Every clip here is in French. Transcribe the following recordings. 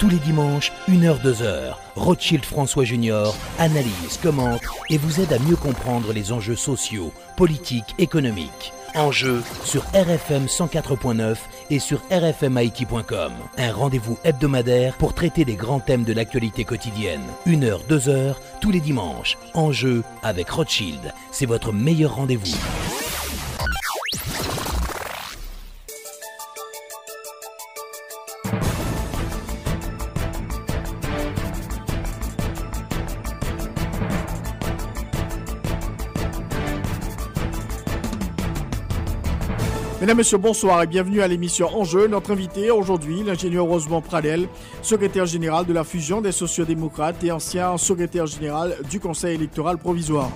Tous les dimanches, 1h, 2h, Rothschild François Junior analyse, commente et vous aide à mieux comprendre les enjeux sociaux, politiques, économiques. Enjeux sur RFM 104.9 et sur rfmhaïti.com. Un rendez-vous hebdomadaire pour traiter des grands thèmes de l'actualité quotidienne. 1h, 2h, tous les dimanches. Enjeux avec Rothschild. C'est votre meilleur rendez-vous. Mesdames, Messieurs, bonsoir et bienvenue à l'émission Enjeux. Notre invité aujourd'hui, l'ingénieur Rosemont Pradel, secrétaire général de la Fusion des sociodémocrates et ancien secrétaire général du Conseil électoral provisoire.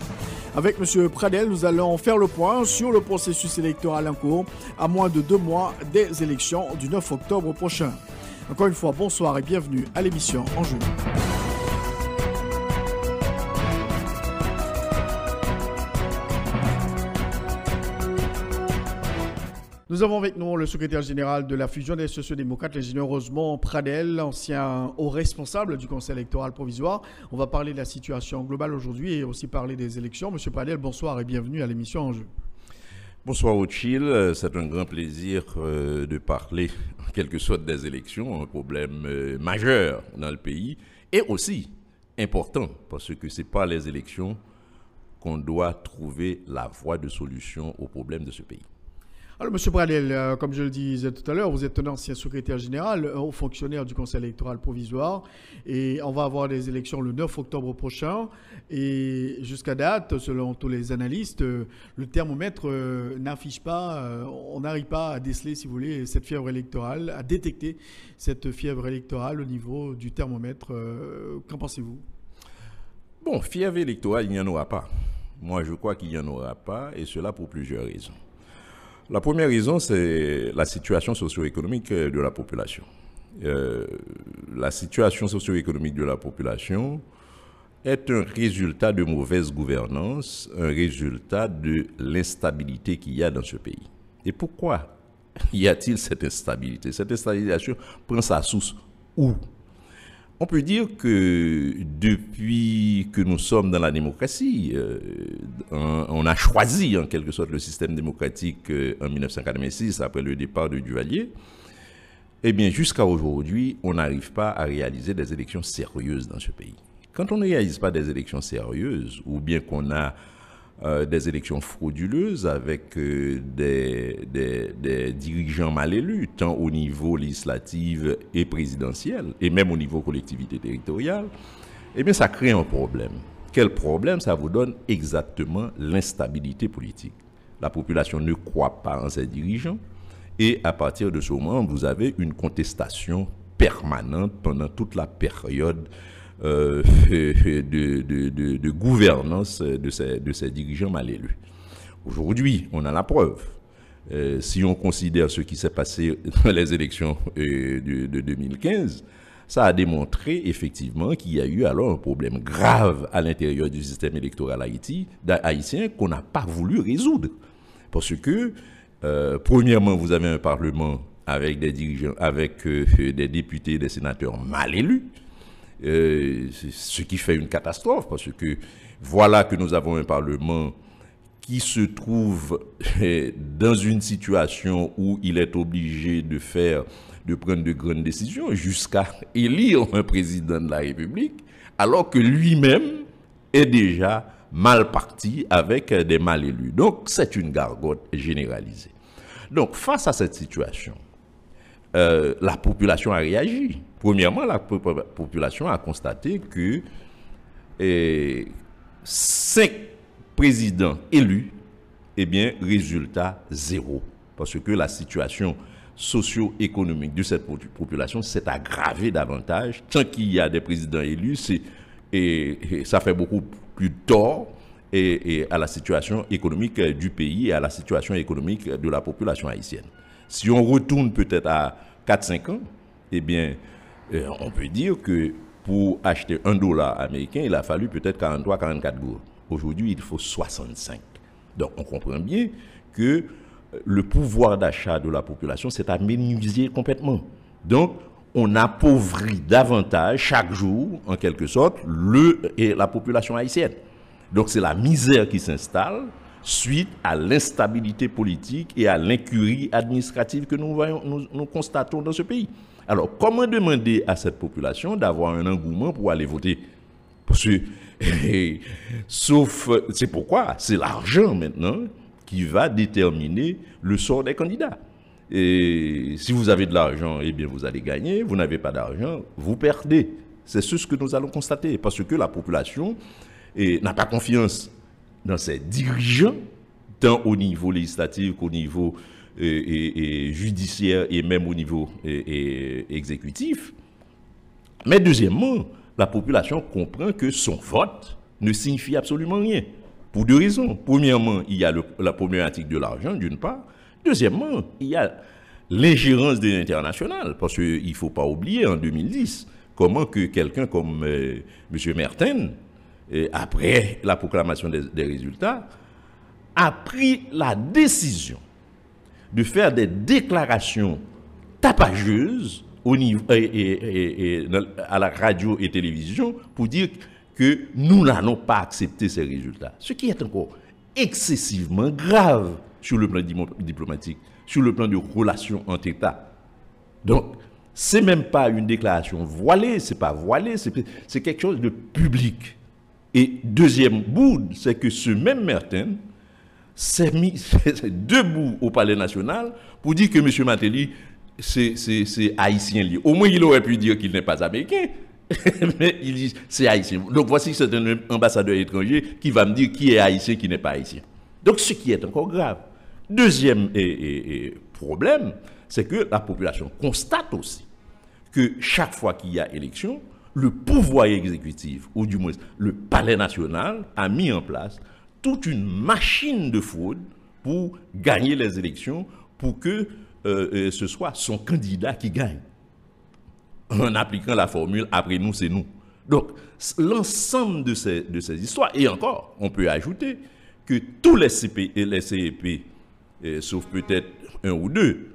Avec M. Pradel, nous allons faire le point sur le processus électoral en cours à moins de 2 mois des élections du 9 octobre prochain. Encore une fois, bonsoir et bienvenue à l'émission Enjeux. Nous avons avec nous le secrétaire général de la Fusion des sociodémocrates, l'ingénieur Rosemont Pradel, ancien haut responsable du Conseil électoral provisoire. On va parler de la situation globale aujourd'hui et aussi parler des élections. Monsieur Pradel, bonsoir et bienvenue à l'émission Enjeux. Bonsoir Rothschild, c'est un grand plaisir de parler en quelque sorte des élections, un problème majeur dans le pays et aussi important parce que ce n'est pas les élections qu'on doit trouver la voie de solution aux problèmes de ce pays. Alors, M. Pradel, comme je le disais tout à l'heure, vous êtes un ancien secrétaire général, haut fonctionnaire du Conseil électoral provisoire, et on va avoir des élections le 9 octobre prochain. Et jusqu'à date, selon tous les analystes, le thermomètre n'affiche pas, on n'arrive pas à déceler, si vous voulez, cette fièvre électorale, à détecter cette fièvre électorale au niveau du thermomètre. Qu'en pensez-vous? Bon, fièvre électorale, il n'y en aura pas. Moi, je crois qu'il n'y en aura pas, et cela pour plusieurs raisons. La première raison, c'est la situation socio-économique de la population. La situation socio-économique de la population est un résultat de mauvaise gouvernance, un résultat de l'instabilité qu'il y a dans ce pays. Et pourquoi y a-t-il cette instabilité? Cette instabilité prend sa source où? On peut dire que depuis que nous sommes dans la démocratie, on a choisi en quelque sorte le système démocratique en 1986 après le départ de Duvalier. Eh bien, jusqu'à aujourd'hui, on n'arrive pas à réaliser des élections sérieuses dans ce pays. Quand on ne réalise pas des élections sérieuses, ou bien qu'on a des élections frauduleuses avec des dirigeants mal élus, tant au niveau législatif et présidentiel, et même au niveau collectivité territoriale, eh bien ça crée un problème. Quel problème? Ça vous donne exactement l'instabilité politique. La population ne croit pas en ses dirigeants, et à partir de ce moment, vous avez une contestation permanente pendant toute la période de gouvernance de ces dirigeants mal élus. Aujourd'hui, on a la preuve. Si on considère ce qui s'est passé dans les élections de 2015, ça a démontré effectivement qu'il y a eu alors un problème grave à l'intérieur du système électoral haïtien qu'on n'a pas voulu résoudre. Parce que, premièrement, vous avez un Parlement avec des dirigeants, avec des députés et des sénateurs mal élus. Ce qui fait une catastrophe parce que voilà que nous avons un Parlement qui se trouve dans une situation où il est obligé de prendre de grandes décisions jusqu'à élire un président de la République alors que lui-même est déjà mal parti avec des mal élus. Donc c'est une gargote généralisée. Donc face à cette situation, la population a réagi. Premièrement, la population a constaté que 5 présidents élus, eh bien, résultat zéro. Parce que la situation socio-économique de cette population s'est aggravée davantage. Tant qu'il y a des présidents élus, ça fait beaucoup plus de tort à la situation économique du pays et à la situation économique de la population haïtienne. Si on retourne peut-être à 4-5 ans, eh bien, on peut dire que pour acheter $1 américain, il a fallu peut-être 43-44 gourdes. Aujourd'hui, il faut 65. Donc, on comprend bien que le pouvoir d'achat de la population s'est amenuisé complètement. Donc, on appauvrit davantage chaque jour, en quelque sorte, la population haïtienne. Donc c'est la misère qui s'installe suite à l'instabilité politique et à l'incurie administrative que nous constatons dans ce pays. Alors, comment demander à cette population d'avoir un engouement pour aller voter? Parce que, c'est pourquoi c'est l'argent maintenant qui va déterminer le sort des candidats. Et si vous avez de l'argent, eh bien vous allez gagner. Vous n'avez pas d'argent, vous perdez. C'est ce que nous allons constater. Parce que la population n'a pas confiance dans ses dirigeants, tant au niveau législatif qu'au niveau judiciaire et même au niveau exécutif. Mais deuxièmement, la population comprend que son vote ne signifie absolument rien. Pour deux raisons. Premièrement, il y a la problématique de l'argent, d'une part. Deuxièmement, il y a l'ingérence de l'international. Parce qu'il ne faut pas oublier, en 2010, comment que quelqu'un comme M. Mertens, après la proclamation des résultats, a pris la décision de faire des déclarations tapageuses au niveau, à la radio et télévision pour dire que nous n'allons pas accepter ces résultats. Ce qui est encore excessivement grave sur le plan diplomatique, sur le plan de relations entre États. Donc, ce n'est même pas une déclaration voilée, c'est pas voilé, c'est quelque chose de public. Et deuxième bout, c'est que ce même Mertens s'est mis debout au Palais national pour dire que M. Martelly, c'est haïtien lié. Au moins, il aurait pu dire qu'il n'est pas américain. Mais il dit c'est haïtien. Donc voici que c'est un ambassadeur étranger qui va me dire qui est haïtien, qui n'est pas haïtien. Donc ce qui est encore grave. Deuxième problème, c'est que la population constate aussi que chaque fois qu'il y a élection, le pouvoir exécutif, ou du moins le Palais national, a mis en place toute une machine de fraude pour gagner les élections, pour que ce soit son candidat qui gagne. En appliquant la formule « après nous, c'est nous ». Donc, l'ensemble de ces histoires, et encore, on peut ajouter que tous les CEP, sauf peut-être un ou deux,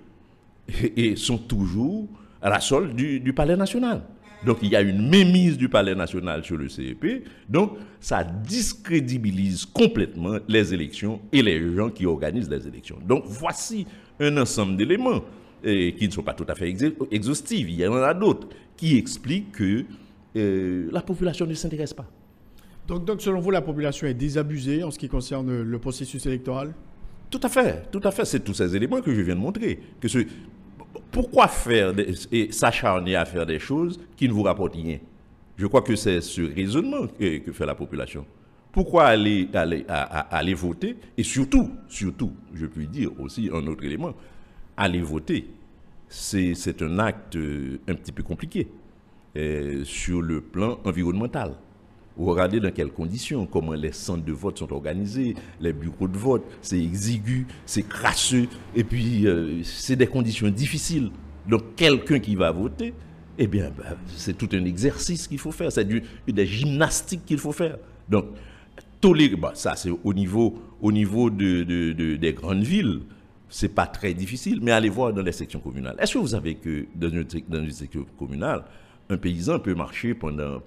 sont toujours à la solde du Palais national. Donc, il y a une mémise du Palais national sur le CEP. Donc, ça discrédibilise complètement les élections et les gens qui organisent les élections. Donc, voici un ensemble d'éléments qui ne sont pas tout à fait exhaustifs. Il y en a d'autres qui expliquent que la population ne s'intéresse pas. Donc, selon vous, la population est désabusée en ce qui concerne le processus électoral? Tout à fait. C'est tous ces éléments que je viens de montrer. Pourquoi s'acharner à faire des choses qui ne vous rapportent rien? Je crois que c'est ce raisonnement que fait la population. Pourquoi aller voter? Et surtout, je puis dire aussi un autre élément, aller voter, c'est un acte un petit peu compliqué sur le plan environnemental. Vous regardez dans quelles conditions, comment les centres de vote sont organisés, les bureaux de vote, c'est exigu, c'est crasseux, et puis c'est des conditions difficiles. Donc quelqu'un qui va voter, eh bien, c'est tout un exercice qu'il faut faire, c'est des gymnastiques qu'il faut faire. Donc, ça c'est au niveau des grandes villes, c'est pas très difficile, mais allez voir dans les sections communales. Est-ce que vous savez que dans une section communale, un paysan peut marcher pendant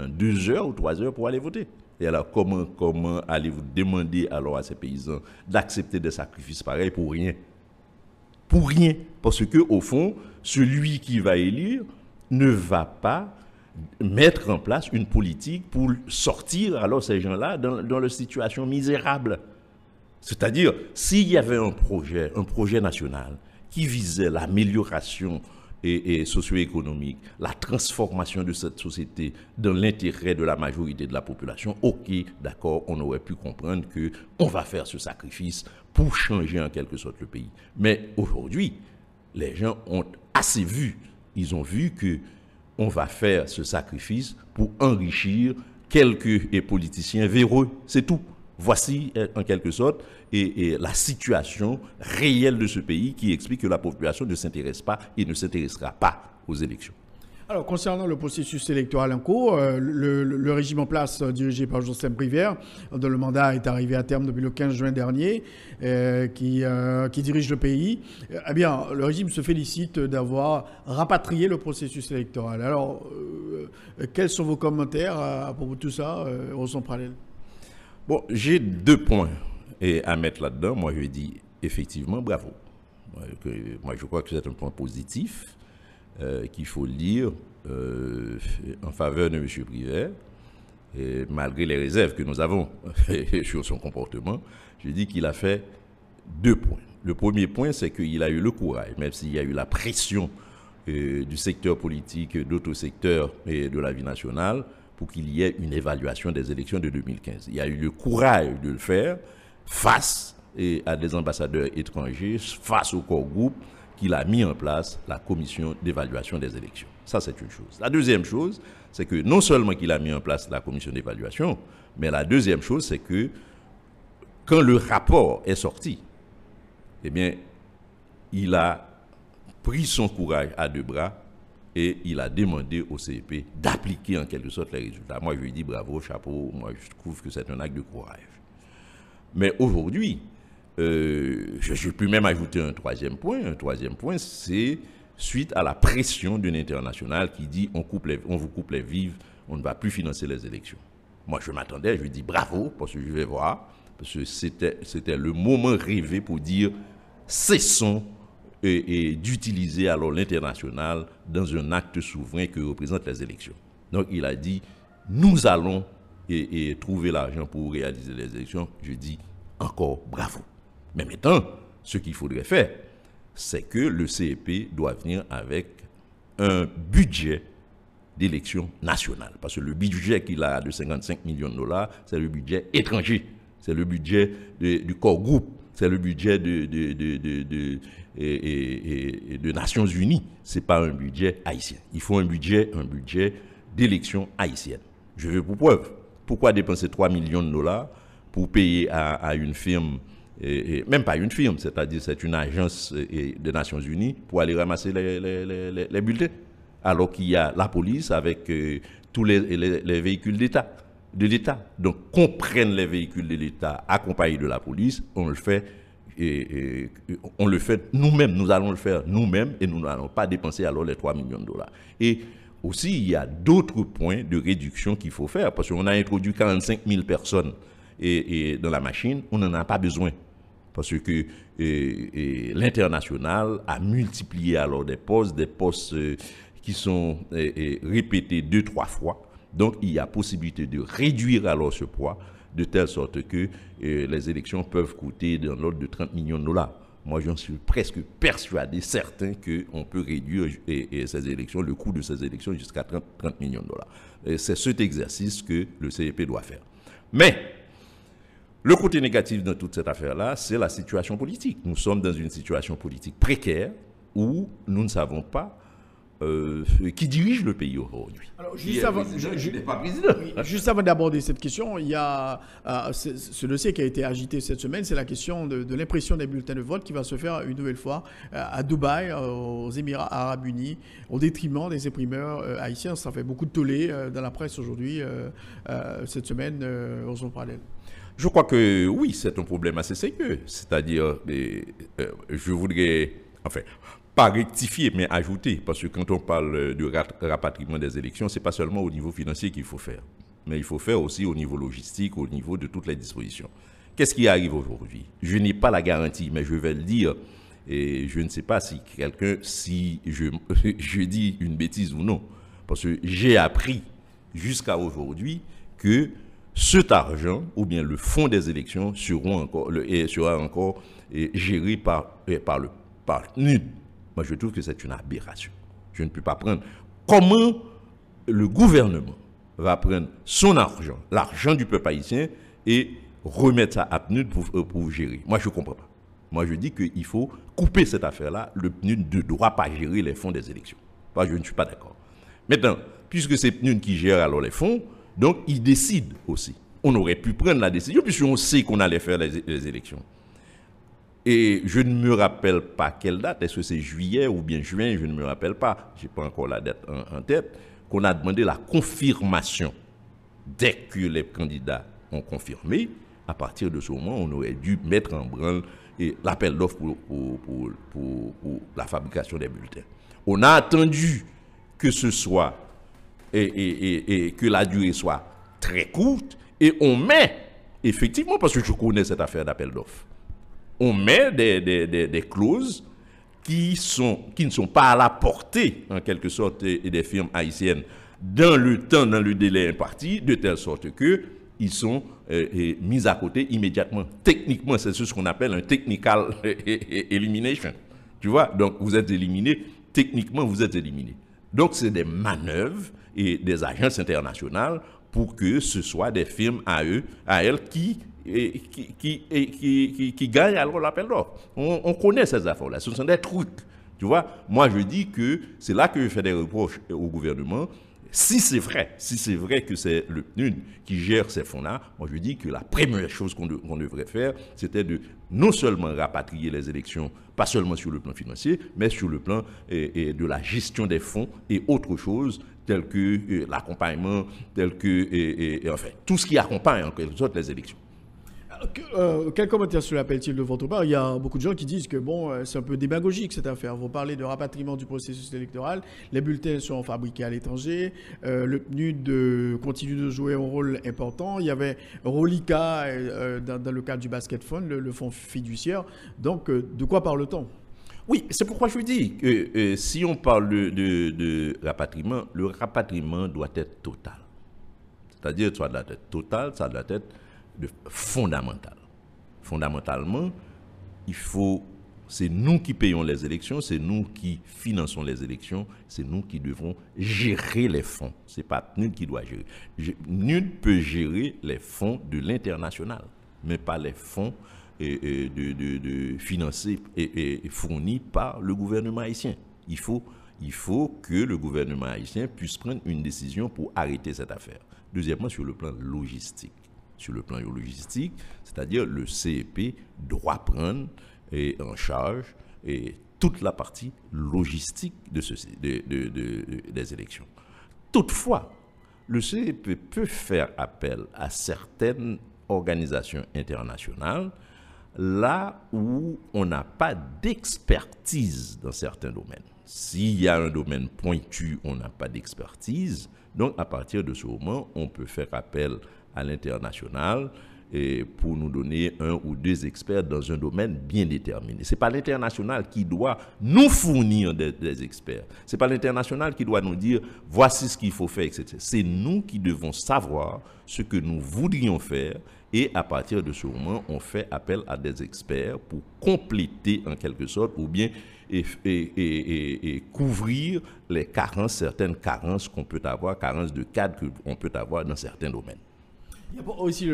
2 heures ou 3 heures pour aller voter? Et alors, comment allez-vous demander alors à ces paysans d'accepter des sacrifices pareils pour rien? Pour rien. Parce que, au fond, celui qui va élire ne va pas mettre en place une politique pour sortir alors ces gens-là dans leur situation misérable. C'est-à-dire, s'il y avait un projet national qui visait l'amélioration et socio-économique, la transformation de cette société dans l'intérêt de la majorité de la population, ok, d'accord, on aurait pu comprendre qu'on va faire ce sacrifice pour changer en quelque sorte le pays. Mais aujourd'hui, les gens ont assez vu, ils ont vu qu'on va faire ce sacrifice pour enrichir quelques politiciens véreux, c'est tout. Voici en quelque sorte la situation réelle de ce pays qui explique que la population ne s'intéresse pas et ne s'intéressera pas aux élections. Alors, concernant le processus électoral en cours, le régime en place dirigé par Jocelyn Brivière, dont le mandat est arrivé à terme depuis le 15 juin dernier, qui dirige le pays, eh bien, le régime se félicite d'avoir rapatrié le processus électoral. Alors, quels sont vos commentaires à propos de tout ça, Roson Pradel? Bon, j'ai 2 points à mettre là-dedans. Moi, je dis effectivement bravo. Moi, je crois que c'est un point positif. Qu'il faut lire en faveur de M. Brivière, et malgré les réserves que nous avons sur son comportement, je dis qu'il a fait 2 points. Le premier point, c'est qu'il a eu le courage, même s'il y a eu la pression du secteur politique, d'autres secteurs et de la vie nationale, pour qu'il y ait une évaluation des élections de 2015. Il a eu le courage de le faire face à des ambassadeurs étrangers, face au corps groupe, qu'il a mis en place la commission d'évaluation des élections. Ça, c'est une chose. La deuxième chose, c'est que non seulement qu'il a mis en place la commission d'évaluation, mais la deuxième chose, c'est que quand le rapport est sorti, eh bien, il a pris son courage à 2 bras et il a demandé au CEP d'appliquer en quelque sorte les résultats. Moi, je lui dis bravo, chapeau, moi, je trouve que c'est un acte de courage. Mais aujourd'hui, je peux même ajouter un troisième point. Un troisième point, c'est suite à la pression d'une internationale qui dit on vous coupe les vives, on ne va plus financer les élections. Moi, je m'attendais, je lui dis bravo, parce que je vais voir, parce que c'était le moment rêvé pour dire cessons d'utiliser alors l'international dans un acte souverain que représentent les élections. Donc, il a dit nous allons trouver l'argent pour réaliser les élections. Je dis encore bravo. Mais maintenant, ce qu'il faudrait faire, c'est que le CEP doit venir avec un budget d'élection nationale. Parce que le budget qu'il a de 55 millions de dollars, c'est le budget étranger. C'est le budget du corps groupe. C'est le budget de Nations Unies. Ce n'est pas un budget haïtien. Il faut un budget d'élection haïtienne. Je veux pour preuve. Pourquoi dépenser 3 millions de dollars pour payer à une firme, même pas une firme, c'est-à-dire c'est une agence des Nations Unies, pour aller ramasser les bulletins, alors qu'il y a la police avec tous les véhicules d'État, de l'État. Donc, qu'on prenne les véhicules de l'État accompagnés de la police, on le fait nous-mêmes, nous allons le faire nous-mêmes et nous n'allons pas dépenser alors les 3 millions de dollars. Et aussi, il y a d'autres points de réduction qu'il faut faire, parce qu'on a introduit 45 000 personnes dans la machine, on n'en a pas besoin. Parce que l'international a multiplié alors des postes qui sont répétés 2-3 fois. Donc, il y a possibilité de réduire alors ce poids, de telle sorte que les élections peuvent coûter dans l'ordre de 30 millions de dollars. Moi, j'en suis presque persuadé, certain qu'on peut réduire ces élections, le coût de ces élections jusqu'à 30 millions de dollars. C'est cet exercice que le CEP doit faire. Mais, le côté négatif dans toute cette affaire-là, c'est la situation politique. Nous sommes dans une situation politique précaire où nous ne savons pas qui dirige le pays aujourd'hui. Alors, juste avant d'aborder cette question, il y a ce dossier qui a été agité cette semaine, c'est la question de l'impression des bulletins de vote qui va se faire une nouvelle fois à Dubaï, aux Émirats Arabes Unis, au détriment des imprimeurs haïtiens. Ça fait beaucoup de tollé dans la presse aujourd'hui, cette semaine, Roson Pradel. Je crois que oui, c'est un problème assez sérieux. C'est-à-dire, je voudrais, enfin, pas rectifier, mais ajouter, parce que quand on parle de rapatriement des élections, ce n'est pas seulement au niveau financier qu'il faut faire, mais il faut faire aussi au niveau logistique, au niveau de toutes les dispositions. Qu'est-ce qui arrive aujourd'hui? Je n'ai pas la garantie, mais je vais le dire, et je ne sais pas si je dis une bêtise ou non, parce que j'ai appris jusqu'à aujourd'hui que cet argent, ou bien le fonds des élections, sera encore géré par PNUD. Moi, je trouve que c'est une aberration. Je ne peux pas prendre. Comment le gouvernement va prendre son argent, l'argent du peuple haïtien, et remettre ça à PNUD pour gérer? Moi, je ne comprends pas. Moi, je dis qu'il faut couper cette affaire-là. Le PNUD ne doit pas gérer les fonds des élections. Moi, je ne suis pas d'accord. Maintenant, puisque c'est PNUD qui gère alors les fonds, donc il décide aussi. On aurait pu prendre la décision, puisqu'on sait qu'on allait faire les élections. Et je ne me rappelle pas quelle date, est-ce que c'est juillet ou bien juin, je ne me rappelle pas, je n'ai pas encore la date en tête, qu'on a demandé la confirmation. Dès que les candidats ont confirmé, à partir de ce moment, on aurait dû mettre en branle l'appel d'offres pour la fabrication des bulletins. On a attendu que ce soit et que la durée soit très courte et on met, effectivement, parce que je connais cette affaire d'appel d'offres, on met des clauses qui ne sont pas à la portée, en quelque sorte, des firmes haïtiennes dans le temps, dans le délai imparti, de telle sorte qu'ils sont mis à côté immédiatement. Techniquement, c'est ce qu'on appelle un technical elimination. Tu vois, donc vous êtes éliminé, techniquement vous êtes éliminé. Donc c'est des manœuvres et des agences internationales pour que ce soit des firmes à elles qui gagnent alors l'appel d'offres. On connaît ces affaires-là, ce sont des trucs. Tu vois, moi je dis que c'est là que je fais des reproches au gouvernement. Si c'est vrai que c'est le PNUD qui gère ces fonds-là, moi je dis que la première chose qu'on devrait faire, c'était de non seulement rapatrier les élections, pas seulement sur le plan financier, mais sur le plan de la gestion des fonds et autres choses, telles que l'accompagnement, telles que enfin, tout ce qui accompagne en quelque sorte les élections. Quel commentaire cela appelle-t-il de votre part? Il y a beaucoup de gens qui disent que bon, c'est un peu démagogique cette affaire. Vous parlez de rapatriement du processus électoral, les bulletins sont fabriqués à l'étranger, le PNUD continue de jouer un rôle important. Il y avait Rolika dans le cadre du Basket Fund, le fonds fiduciaire. Donc, de quoi parle-t-on? Oui, c'est pourquoi je dis que si on parle de rapatriement, le rapatriement doit être total. C'est-à-dire, ça doit être total, ça doit être fondamental. Fondamentalement, c'est nous qui payons les élections, c'est nous qui finançons les élections, c'est nous qui devons gérer les fonds. Ce n'est pas PNUD qui doit gérer. PNUD peut gérer les fonds de l'international, mais pas les fonds financés et fournis par le gouvernement haïtien. Il faut que le gouvernement haïtien puisse prendre une décision pour arrêter cette affaire. Deuxièmement, sur le plan logistique. Sur le plan logistique, c'est-à-dire le CEP doit prendre en charge toute la partie logistique des élections. Toutefois, le CEP peut faire appel à certaines organisations internationales là où on n'a pas d'expertise dans certains domaines. S'il y a un domaine pointu, on n'a pas d'expertise. Donc, à partir de ce moment, on peut faire appel à l'international pour nous donner un ou deux experts dans un domaine bien déterminé. Ce n'est pas l'international qui doit nous fournir des experts. Ce n'est pas l'international qui doit nous dire voici ce qu'il faut faire, etc. C'est nous qui devons savoir ce que nous voudrions faire et à partir de ce moment, on fait appel à des experts pour compléter en quelque sorte ou bien et couvrir les carences, certaines carences qu'on peut avoir, carences de cadre qu'on peut avoir dans certains domaines. Il y a aussi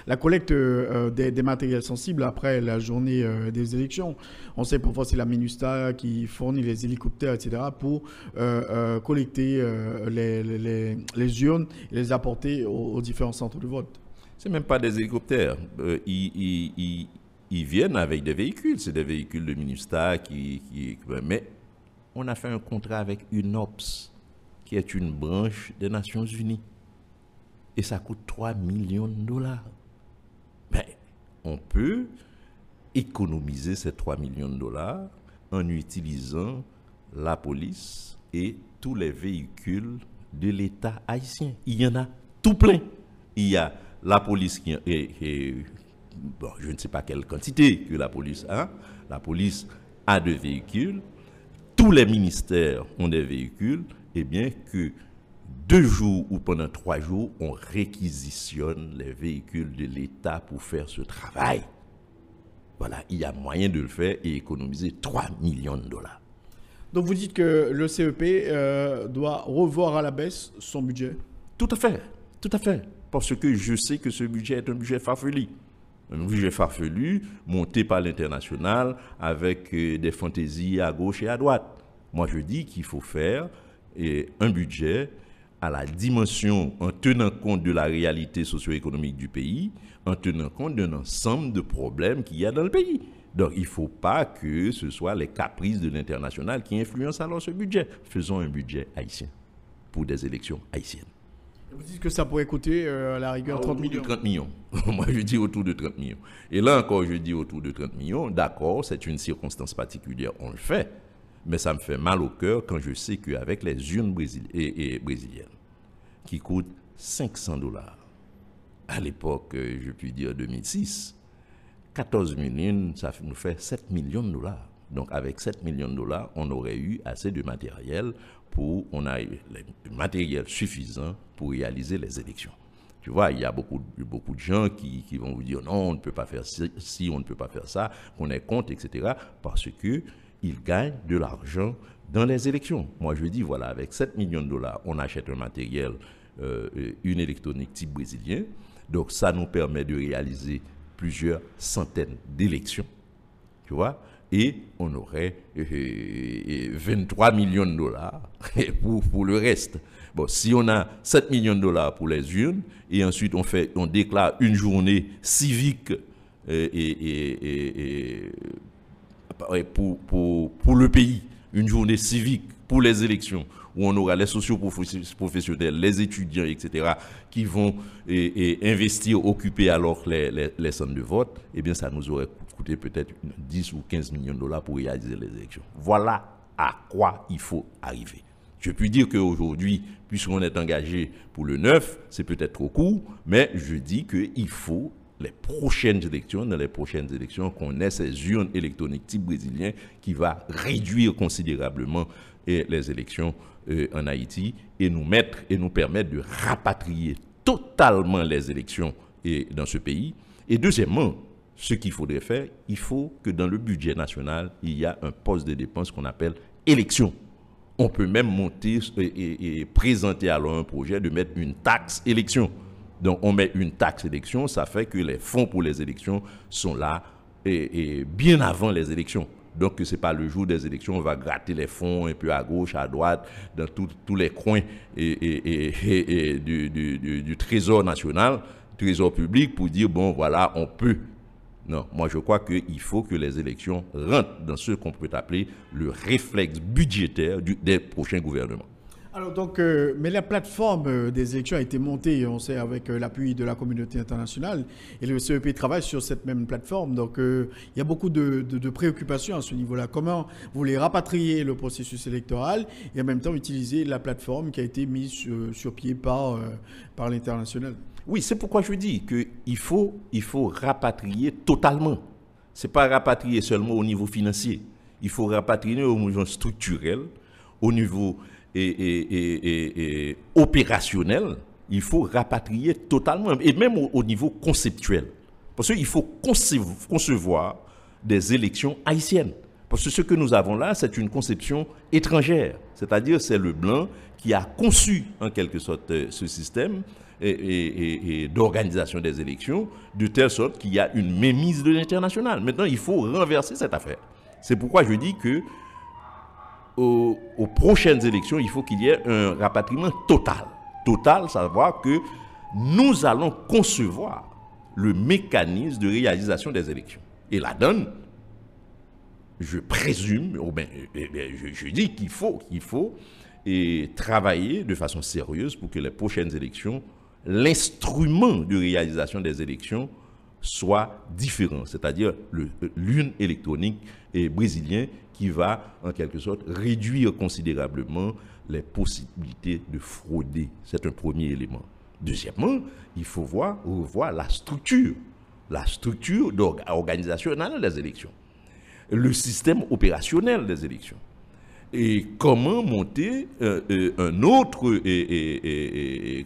la collecte des matériels sensibles après la journée des élections. On sait parfois c'est la MINUSTA qui fournit les hélicoptères, etc. pour collecter les urnes et les apporter aux différents centres de vote. Ce n'est même pas des hélicoptères. Ils viennent avec des véhicules. C'est des véhicules de MINUSTA mais on a fait un contrat avec UNOPS, qui est une branche des Nations Unies. Et ça coûte 3 millions de dollars. Mais on peut économiser ces 3 millions de dollars en utilisant la police et tous les véhicules de l'État haïtien. Il y en a tout plein. Il y a la police qui bon, je ne sais pas quelle quantité que la police a. La police a des véhicules. Tous les ministères ont des véhicules. Et bien que 2 jours ou pendant 3 jours, on réquisitionne les véhicules de l'État pour faire ce travail. Voilà, il y a moyen de le faire et économiser 3 millions de dollars. Donc vous dites que le CEP doit revoir à la baisse son budget? Tout à fait, tout à fait. Parce que je sais que ce budget est un budget farfelu. Un budget farfelu monté par l'international avec des fantaisies à gauche et à droite. Moi, je dis qu'il faut faire un budget à la dimension, en tenant compte de la réalité socio-économique du pays, en tenant compte d'un ensemble de problèmes qu'il y a dans le pays. Donc, il ne faut pas que ce soit les caprices de l'international qui influencent alors ce budget. Faisons un budget haïtien pour des élections haïtiennes. Vous dites que ça pourrait coûter à la rigueur 30 millions. De 30 millions. Moi, je dis autour de 30 millions. Et là encore, je dis autour de 30 millions. D'accord, c'est une circonstance particulière, on le fait. Mais ça me fait mal au cœur quand je sais qu'avec les urnes brésiliennes, qui coûtent $500, à l'époque, je puis dire 2006, 14 millions, ça nous fait $7 millions. Donc avec $7 millions, on aurait eu assez de matériel on a eu le matériel suffisant pour réaliser les élections. Tu vois, il y a beaucoup de gens qui vont vous dire non, on ne peut pas faire ci, on ne peut pas faire ça, qu'on est contre, etc. Parce qu'ils gagnent de l'argent dans les élections. Moi, je dis, voilà, avec $7 millions, on achète un matériel, une électronique type brésilien. Donc, ça nous permet de réaliser plusieurs centaines d'élections. Tu vois, et on aurait 23 millions de dollars pour le reste. Bon, si on a 7 millions de dollars pour les urnes, et ensuite on déclare une journée civique pour le pays, une journée civique pour les élections, où on aura les socio-professionnels, les étudiants, etc., qui vont investir, occuper alors les centres de vote, eh bien ça nous aurait coûté peut-être 10 ou 15 millions de dollars pour réaliser les élections. Voilà à quoi il faut arriver. Je puis dire qu'aujourd'hui, puisqu'on est engagé pour le 9, c'est peut-être trop court, mais je dis qu'il faut dans les prochaines élections, qu'on ait ces urnes électroniques type brésilien qui va réduire considérablement les élections en Haïti et nous permettre de rapatrier totalement les élections dans ce pays. Et deuxièmement, ce qu'il faudrait faire, il faut que dans le budget national, il y a un poste de dépenses qu'on appelle élections. On peut même monter et présenter alors un projet de mettre une taxe élection. Donc on met une taxe élection, ça fait que les fonds pour les élections sont là et bien avant les élections. Donc ce n'est pas le jour des élections, on va gratter les fonds un peu à gauche, à droite, dans tous les coins du trésor national, trésor public, pour dire, bon voilà, on peut. Non, moi je crois qu'il faut que les élections rentrent dans ce qu'on peut appeler le réflexe budgétaire des prochains gouvernements. Alors donc, mais la plateforme des élections a été montée, on sait, avec l'appui de la communauté internationale, et le CEP travaille sur cette même plateforme. Donc il y a beaucoup de préoccupations à ce niveau-là. Comment vous voulez rapatrier le processus électoral et en même temps utiliser la plateforme qui a été mise sur pied par l'international? Oui, c'est pourquoi je dis qu'il faut rapatrier totalement. Ce n'est pas rapatrier seulement au niveau financier. Il faut rapatrier au niveau structurel, au niveau opérationnel. Il faut rapatrier totalement, et même au niveau conceptuel. Parce qu'il faut concevoir des élections haïtiennes. Parce que ce que nous avons là, c'est une conception étrangère. C'est-à-dire, c'est le blanc qui a conçu, en quelque sorte, ce système d'organisation des élections, de telle sorte qu'il y a une mainmise de l'international. Maintenant, il faut renverser cette affaire. C'est pourquoi je dis que aux prochaines élections, il faut qu'il y ait un rapatriement total. Total, savoir que nous allons concevoir le mécanisme de réalisation des élections. Et la donne, je présume, je dis qu'il faut travailler de façon sérieuse pour que les prochaines élections, l'instrument de réalisation des élections soit différent, c'est-à-dire l'urne électronique brésilien qui va en quelque sorte réduire considérablement les possibilités de frauder. C'est un premier élément. Deuxièmement, il faut revoir la structure organisationnelle des élections, le système opérationnel des élections. Et comment monter un autre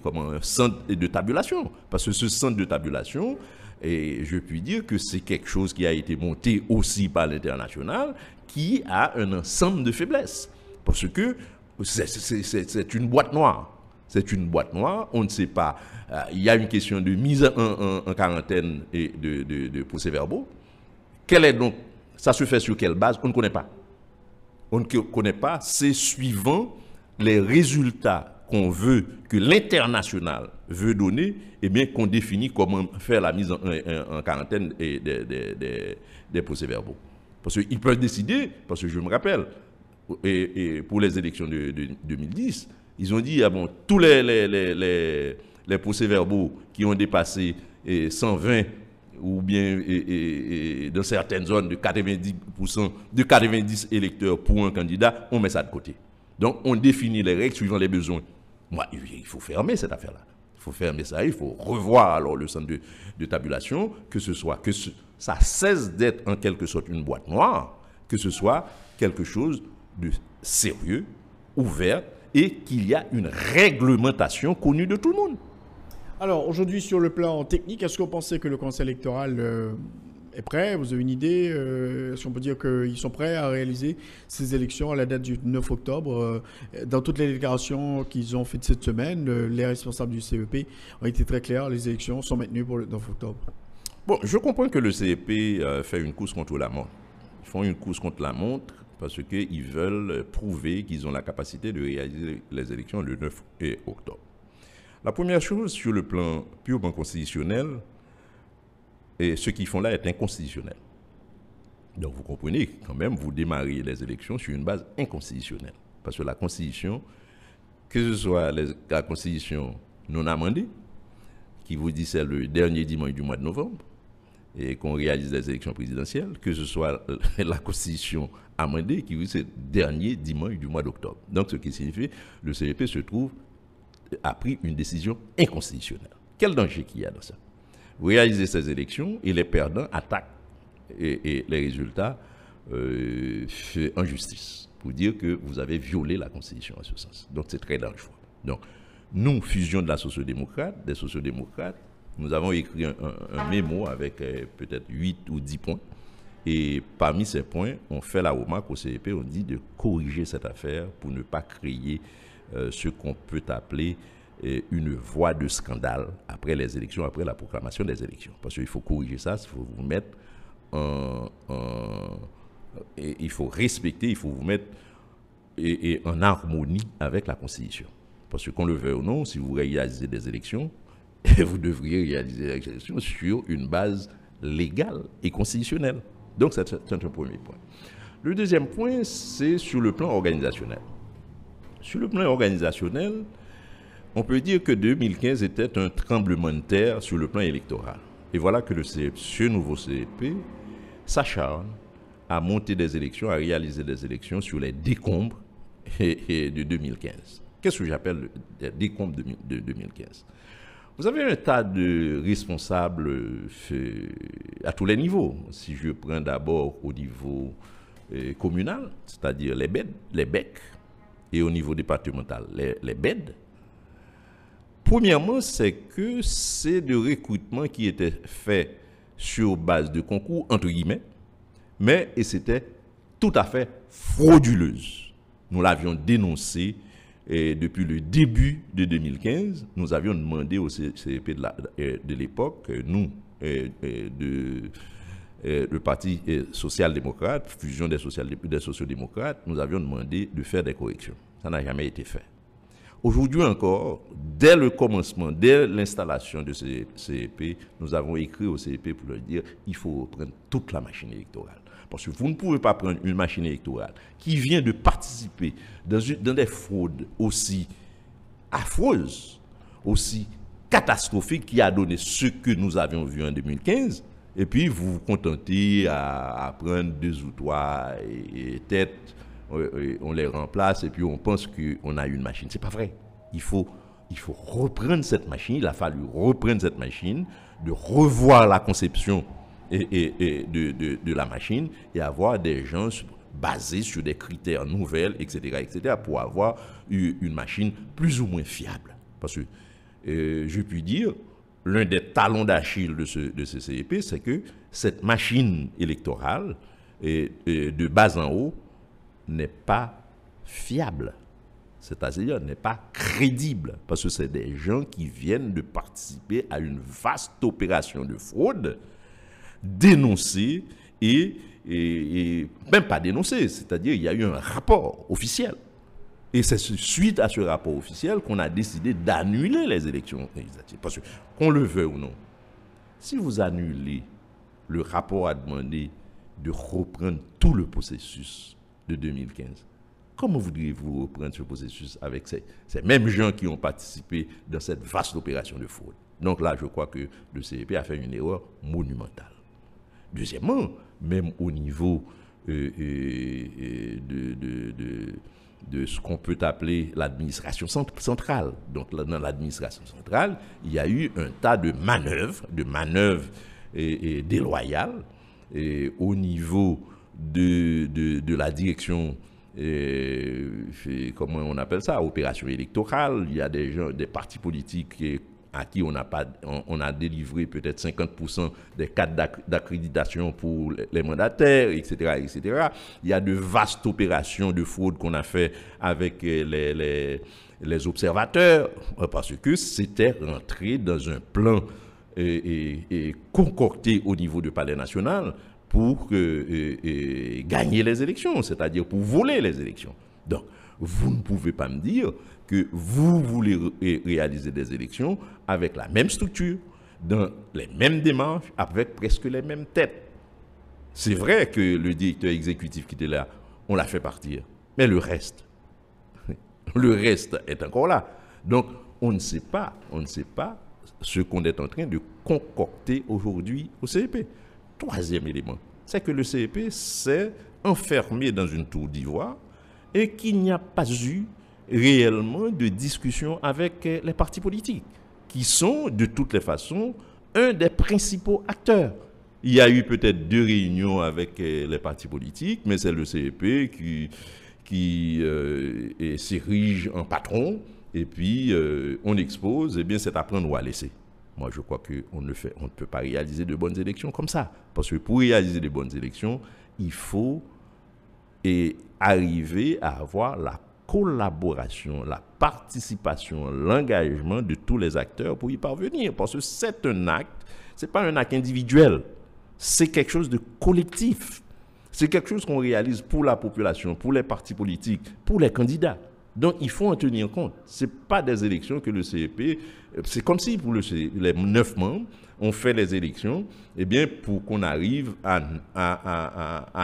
un centre de tabulation. Parce que ce centre de tabulation, je puis dire que c'est quelque chose qui a été monté aussi par l'international, qui a un ensemble de faiblesses. Parce que c'est une boîte noire. C'est une boîte noire, on ne sait pas. Il y a une question de mise en quarantaine et de procès-verbaux. Ça se fait sur quelle base? On ne connaît pas. On ne connaît pas, c'est suivant les résultats qu'on veut, que l'international veut donner, eh bien qu'on définit comment faire la mise en quarantaine des procès-verbaux. Parce qu'ils peuvent décider, parce que je me rappelle, et pour les élections de 2010, ils ont dit, ah bon, tous les procès-verbaux qui ont dépassé 120 ou bien dans certaines zones de 90%, de 90 électeurs pour un candidat, on met ça de côté. Donc, on définit les règles suivant les besoins. Moi, il faut fermer cette affaire-là. Il faut fermer ça, il faut revoir alors le centre de tabulation, que ça cesse d'être en quelque sorte une boîte noire, que ce soit quelque chose de sérieux, ouvert, et qu'il y a une réglementation connue de tout le monde. Alors, aujourd'hui, sur le plan technique, est-ce que vous pensez que le Conseil électoral est prêt? Vous avez une idée? Est-ce qu'on peut dire qu'ils sont prêts à réaliser ces élections à la date du 9 octobre? Dans toutes les déclarations qu'ils ont faites cette semaine, les responsables du CEP ont été très clairs. Les élections sont maintenues pour le 9 octobre. Bon, je comprends que le CEP fait une course contre la montre. Ils font une course contre la montre parce qu'ils veulent prouver qu'ils ont la capacité de réaliser les élections le 9 octobre. La première chose, sur le plan purement constitutionnel, et ce qu'ils font là est inconstitutionnel. Donc vous comprenez, quand même, vous démarrez les élections sur une base inconstitutionnelle. Parce que la Constitution, que ce soit la Constitution non amendée, qui vous dit c'est le dernier dimanche du mois de novembre, et qu'on réalise les élections présidentielles, que ce soit la Constitution amendée, qui vous dit c'est le dernier dimanche du mois d'octobre. Donc ce qui signifie, le CEP a pris une décision inconstitutionnelle. Quel danger qu'il y a dans ça? Vous réalisez ces élections et les perdants attaquent et les résultats en justice pour dire que vous avez violé la Constitution en ce sens. Donc c'est très dangereux. Donc nous, fusion de la des sociodémocrates, nous avons écrit un mémo avec peut-être 8 ou 10 points. Et parmi ces points, on fait la remarque au CEP, on dit de corriger cette affaire pour ne pas créer ce qu'on peut appeler une voie de scandale après les élections, après la proclamation des élections. Parce qu'il faut corriger ça, il faut vous mettre il faut respecter, il faut vous mettre en harmonie avec la Constitution. Parce que qu'on le veuille ou non, si vous réalisez des élections, vous devriez réaliser les élections sur une base légale et constitutionnelle. Donc c'est un premier point. Le deuxième point, c'est sur le plan organisationnel. Sur le plan organisationnel, on peut dire que 2015 était un tremblement de terre sur le plan électoral. Et voilà que ce nouveau CEP s'acharne à monter des élections, à réaliser des élections sur les décombres de 2015. Qu'est-ce que j'appelle les décombres de 2015? Vous avez un tas de responsables à tous les niveaux. Si je prends d'abord au niveau communal, c'est-à-dire les BEC, et au niveau départemental, les BED. Premièrement, c'est que c'est de recrutement qui était fait sur base de concours, entre guillemets, mais c'était tout à fait frauduleuse. Nous l'avions dénoncé depuis le début de 2015. Nous avions demandé au CEP de l'époque, nous, le Parti social-démocrate, fusion des sociodémocrates, nous avions demandé de faire des corrections. Ça n'a jamais été fait. Aujourd'hui encore, dès le commencement, dès l'installation de ce CEP, nous avons écrit au CEP pour leur dire qu'il faut reprendre toute la machine électorale. Parce que vous ne pouvez pas prendre une machine électorale qui vient de participer dans des fraudes aussi affreuses, aussi catastrophiques, qui a donné ce que nous avions vu en 2015, et puis vous vous contentez à prendre 2 ou 3 têtes, on les remplace, et puis on pense qu'on a une machine. Ce n'est pas vrai. Il faut reprendre cette machine, il a fallu reprendre cette machine, de revoir la conception de la machine et avoir des gens basés sur des critères nouvelles, etc., pour avoir une machine plus ou moins fiable. Parce que, je puis dire, l'un des talons d'Achille de ce CEP, c'est que cette machine électorale, de bas en haut, n'est pas fiable. C'est-à-dire n'est pas crédible. Parce que c'est des gens qui viennent de participer à une vaste opération de fraude, dénoncée et même pas dénoncée. C'est-à-dire il y a eu un rapport officiel. Et c'est suite à ce rapport officiel qu'on a décidé d'annuler les élections législatives. Parce que, qu'on le veuille ou non, si vous annulez, le rapport a demandé de reprendre tout le processus de 2015. Comment voudriez-vous reprendre ce processus avec ces mêmes gens qui ont participé dans cette vaste opération de fraude? Donc là, je crois que le CEP a fait une erreur monumentale. Deuxièmement, même au niveau de ce qu'on peut appeler l'administration centrale. Donc dans l'administration centrale, il y a eu un tas de manœuvres déloyales au niveau de la direction, comment on appelle ça, opération électorale. Il y a des partis politiques à qui on a délivré peut-être 50% des cartes d'accréditation pour les mandataires, etc., etc. Il y a de vastes opérations de fraude qu'on a fait avec les observateurs, parce que c'était rentré dans un plan concocté au niveau du Palais national pour gagner les élections, c'est-à-dire pour voler les élections. Donc, vous ne pouvez pas me dire que vous voulez réaliser des élections avec la même structure, dans les mêmes démarches, avec presque les mêmes têtes. C'est vrai que le directeur exécutif qui était là, on l'a fait partir. Mais le reste est encore là. Donc, on ne sait pas ce qu'on est en train de concocter aujourd'hui au CEP. Troisième élément, c'est que le CEP s'est enfermé dans une tour d'ivoire et qu'il n'y a pas eu réellement de discussion avec les partis politiques, qui sont de toutes les façons un des principaux acteurs. Il y a eu peut-être 2 réunions avec les partis politiques, mais c'est le CEP qui s'érige en patron, et puis on expose, et bien c'est à prendre ou à laisser. Moi, je crois qu'on ne peut pas réaliser de bonnes élections comme ça. Parce que pour réaliser de bonnes élections, il faut arriver à avoir la collaboration, la participation, l'engagement de tous les acteurs pour y parvenir. Parce que c'est un acte, ce n'est pas un acte individuel, c'est quelque chose de collectif. C'est quelque chose qu'on réalise pour la population, pour les partis politiques, pour les candidats. Donc, il faut en tenir compte. Ce n'est pas des élections que le CEP... C'est comme si pour les 9 membres, on fait les élections, eh bien, pour qu'on arrive à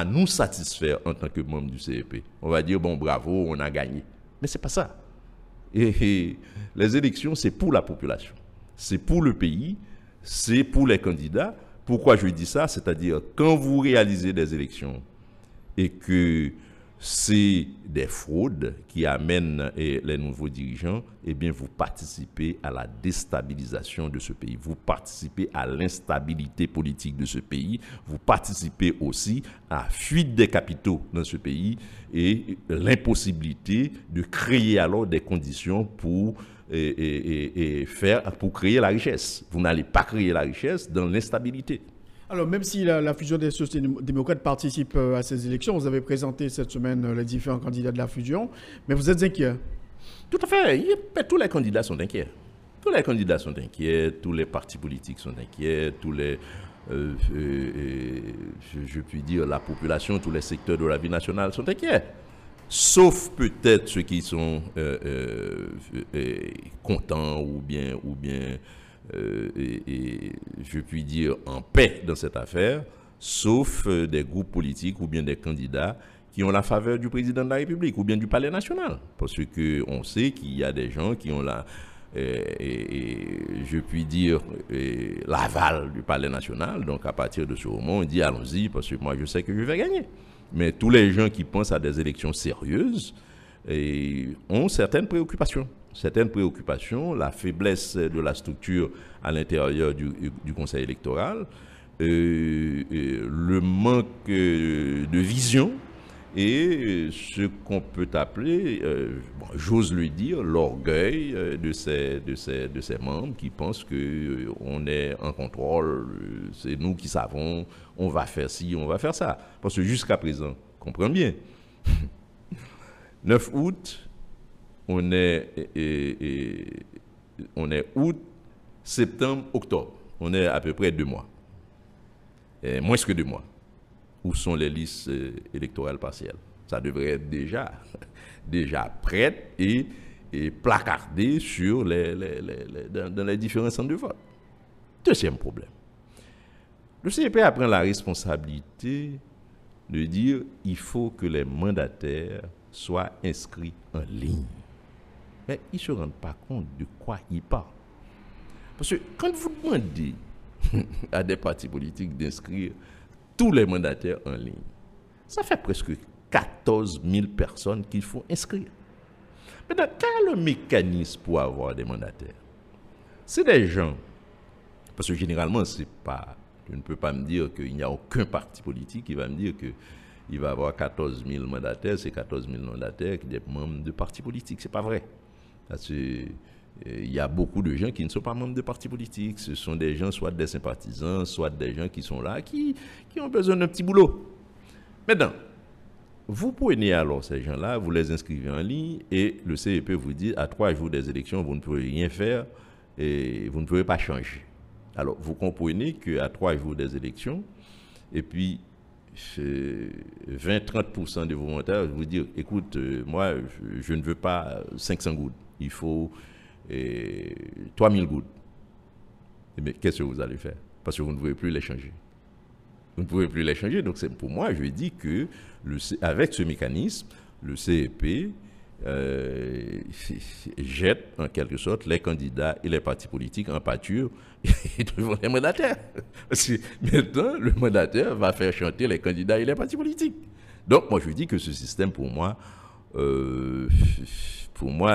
nous satisfaire en tant que membre du CEP. On va dire, bon, bravo, on a gagné. Mais ce n'est pas ça. Et les élections, c'est pour la population. C'est pour le pays, c'est pour les candidats. Pourquoi je dis ça? C'est-à-dire, quand vous réalisez des élections et que c'est des fraudes qui amènent les nouveaux dirigeants, eh bien, vous participez à la déstabilisation de ce pays. Vous participez à l'instabilité politique de ce pays. Vous participez aussi à la fuite des capitaux dans ce pays et l'impossibilité de créer alors des conditions pour créer la richesse. Vous n'allez pas créer la richesse dans l'instabilité. Alors, même si la fusion des sociétés-démocrates participe à ces élections, vous avez présenté cette semaine les différents candidats de la fusion, mais vous êtes inquiet? Tout à fait. Tous les candidats sont inquiets. Tous les candidats sont inquiets, tous les partis politiques sont inquiets, tous les... je puis dire, la population, tous les secteurs de la vie nationale sont inquiets. Sauf peut-être ceux qui sont contents ou bien je puis dire en paix dans cette affaire, sauf des groupes politiques ou bien des candidats qui ont la faveur du président de la République ou bien du Palais national. Parce qu'on sait qu'il y a des gens qui ont je puis dire, l'aval du Palais national. Donc à partir de ce moment, on dit allons-y parce que moi je sais que je vais gagner. Mais tous les gens qui pensent à des élections sérieuses ont certaines préoccupations. La faiblesse de la structure à l'intérieur du Conseil électoral, le manque de vision et ce qu'on peut appeler, j'ose le dire, l'orgueil de ces membres qui pensent qu'on est en contrôle, c'est nous qui savons, on va faire ci, on va faire ça. Parce que jusqu'à présent, comprends bien, 9 août, on est août, septembre, octobre. On est à peu près 2 mois. Moins que 2 mois. Où sont les listes électorales partielles? Ça devrait être déjà prête et placardée sur dans les différents centres de vote. Deuxième problème. Le CEP prend la responsabilité de dire qu'il faut que les mandataires soient inscrits en ligne. Mais ils ne se rendent pas compte de quoi ils parlent. Parce que quand vous demandez à des partis politiques d'inscrire tous les mandataires en ligne, ça fait presque 14 000 personnes qu'il faut inscrire. Maintenant, quel est le mécanisme pour avoir des mandataires? C'est des gens, parce que généralement, c'est pas, je ne peux pas me dire qu'il n'y a aucun parti politique qui va me dire qu'il va avoir 14 000 mandataires, c'est 14 000 mandataires qui sont membres de partis politiques. Ce n'est pas vrai. Parce que il y a beaucoup de gens qui ne sont pas membres de partis politiques. Ce sont des gens, soit des sympathisants, soit des gens qui sont là, qui ont besoin d'un petit boulot. Maintenant, vous prenez alors ces gens-là, vous les inscrivez en ligne et le CEP vous dit à 3 jours des élections, vous ne pouvez rien faire et vous ne pouvez pas changer. Alors, vous comprenez qu'à 3 jours des élections, et puis 20-30% de vos volontaires vous dire, écoute, moi, je ne veux pas 500 gouttes, il faut 3000 gouttes. Mais qu'est-ce que vous allez faire? Parce que vous ne pouvez plus les changer. Vous ne pouvez plus les changer. Donc, pour moi, je dis que avec ce mécanisme, le CEP jette en quelque sorte les candidats et les partis politiques en pâture devant les mandataires. Parce que maintenant, le mandataire va faire chanter les candidats et les partis politiques. Donc, moi, je dis que ce système, pour moi,